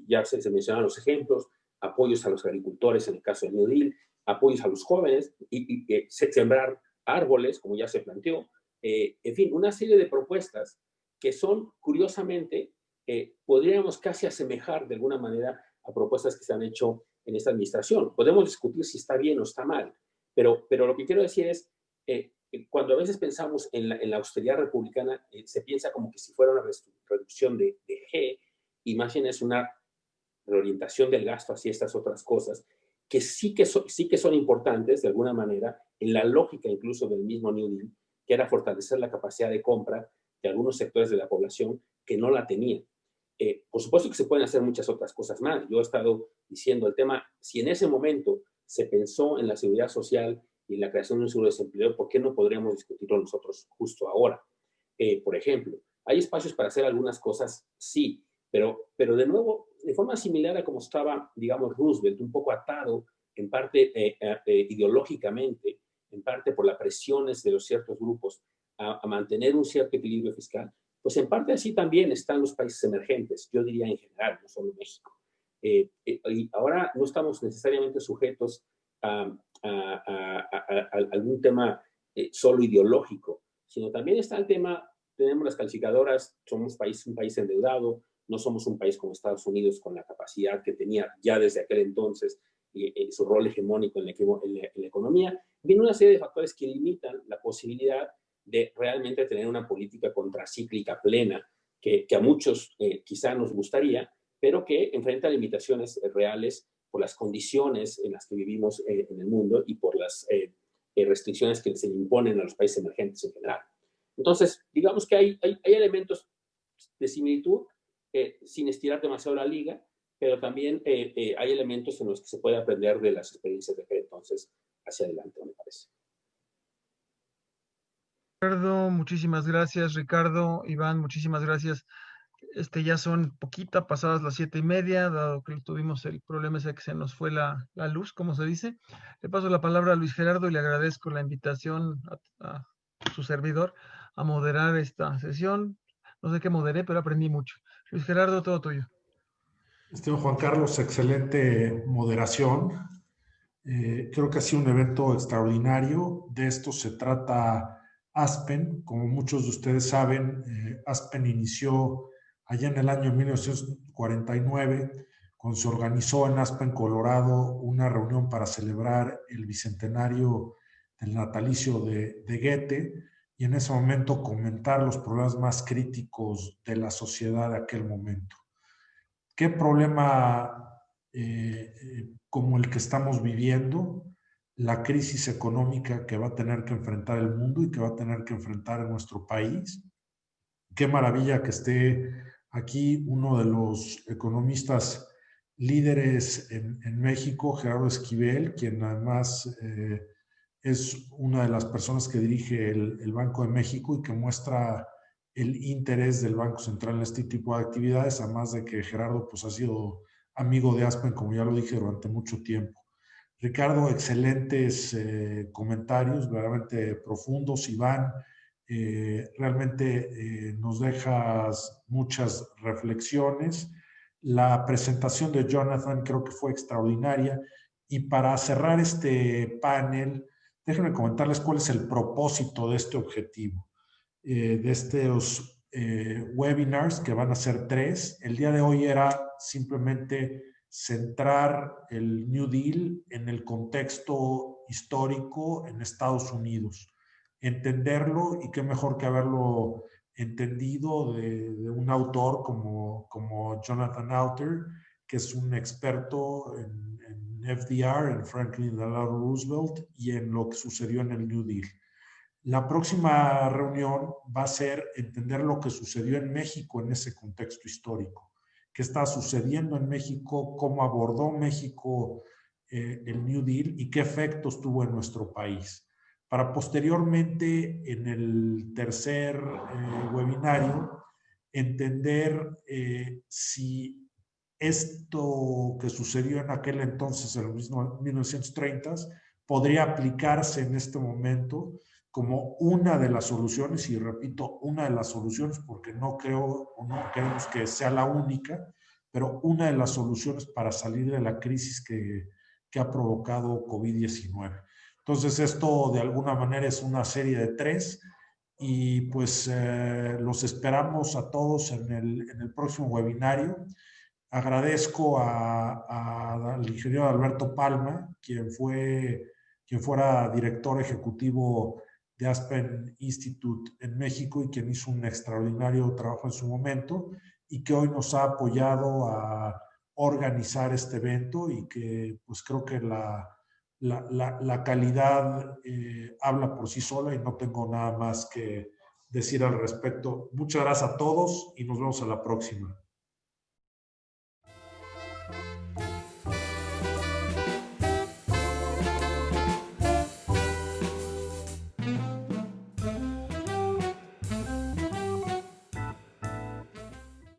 [SPEAKER 4] ya se mencionan los ejemplos, apoyos a los agricultores en el caso del New Deal, apoyos a los jóvenes y sembrar árboles, como ya se planteó, en fin, una serie de propuestas que son, curiosamente, podríamos casi asemejar de alguna manera a propuestas que se han hecho en esta administración. Podemos discutir si está bien o está mal, pero lo que quiero decir es, cuando a veces pensamos en la austeridad republicana, se piensa como que si fuera una reducción de G, y más bien es una reorientación del gasto hacia estas otras cosas, que sí que son importantes de alguna manera, en la lógica incluso del mismo New Deal, que era fortalecer la capacidad de compra de algunos sectores de la población que no la tenían. Por supuesto que se pueden hacer muchas otras cosas más. Yo he estado diciendo el tema, si en ese momento se pensó en la seguridad social y en la creación de un seguro de desempleo, ¿por qué no podríamos discutirlo nosotros justo ahora? Por ejemplo, ¿hay espacios para hacer algunas cosas? Sí, pero de nuevo, de forma similar a como estaba, digamos, Roosevelt, un poco atado en parte ideológicamente, en parte por las presiones de los ciertos grupos a mantener un cierto equilibrio fiscal, pues en parte así también están los países emergentes, yo diría en general, no solo México. Y ahora no estamos necesariamente sujetos a algún tema solo ideológico, sino también está el tema, tenemos las calificadoras, somos un país endeudado, no somos un país como Estados Unidos con la capacidad que tenía ya desde aquel entonces su rol hegemónico en la economía. Viene una serie de factores que limitan la posibilidad de realmente tener una política contracíclica plena, que a muchos quizá nos gustaría, pero que enfrenta limitaciones reales por las condiciones en las que vivimos en el mundo y por las restricciones que se le imponen a los países emergentes en general. Entonces, digamos que hay elementos de similitud, sin estirar demasiado la liga, pero también hay elementos en los que se puede aprender de las experiencias de aquel entonces hacia adelante, me parece.
[SPEAKER 2] Ricardo, muchísimas gracias. Ricardo, Iván, muchísimas gracias. Ya son poquita pasadas las 7:30, dado que tuvimos el problema ese que se nos fue la luz, como se dice. Le paso la palabra a Luis Gerardo y le agradezco la invitación a su servidor a moderar esta sesión. No sé qué moderé, pero aprendí mucho. Luis Gerardo, todo tuyo.
[SPEAKER 1] Juan Carlos, excelente moderación. Creo que ha sido un evento extraordinario. De esto se trata Aspen. Como muchos de ustedes saben, Aspen inició allá en el año 1949, cuando se organizó en Aspen, Colorado, una reunión para celebrar el bicentenario del natalicio de Goethe, y en ese momento comentar los problemas más críticos de la sociedad de aquel momento. ¿Qué problema como el que estamos viviendo, la crisis económica que va a tener que enfrentar el mundo y que va a tener que enfrentar nuestro país? Qué maravilla que esté aquí uno de los economistas líderes en México, Gerardo Esquivel, quien además es una de las personas que dirige el Banco de México y que muestra el interés del Banco Central en este tipo de actividades, además de que Gerardo pues, ha sido amigo de Aspen, como ya lo dije, durante mucho tiempo. Ricardo, excelentes comentarios, verdaderamente profundos. Iván, realmente nos dejas muchas reflexiones. La presentación de Jonathan creo que fue extraordinaria. Y para cerrar este panel, déjenme comentarles cuál es el propósito de este objetivo, de estos webinars, que van a ser 3. El día de hoy era simplemente centrar el New Deal en el contexto histórico en Estados Unidos, entenderlo, y qué mejor que haberlo entendido de un autor como Jonathan Alter, que es un experto en FDR, en Franklin Delano Roosevelt y en lo que sucedió en el New Deal. La próxima reunión va a ser entender lo que sucedió en México en ese contexto histórico. ¿Qué está sucediendo en México? ¿Cómo abordó México el New Deal? ¿Y qué efectos tuvo en nuestro país? Para posteriormente, en el tercer webinario, entender si esto que sucedió en aquel entonces, en los 1930s, podría aplicarse en este momento como una de las soluciones, y repito, una de las soluciones, porque no creo o no queremos que sea la única, pero una de las soluciones para salir de la crisis que ha provocado COVID-19. Entonces, esto de alguna manera es una serie de 3, y pues los esperamos a todos en el próximo webinario. Agradezco al ingeniero Alberto Palma, quien fuera director ejecutivo de Aspen Institute en México y quien hizo un extraordinario trabajo en su momento y que hoy nos ha apoyado a organizar este evento, y que pues creo que la calidad habla por sí sola, y no tengo nada más que decir al respecto. Muchas gracias a todos y nos vemos a la próxima.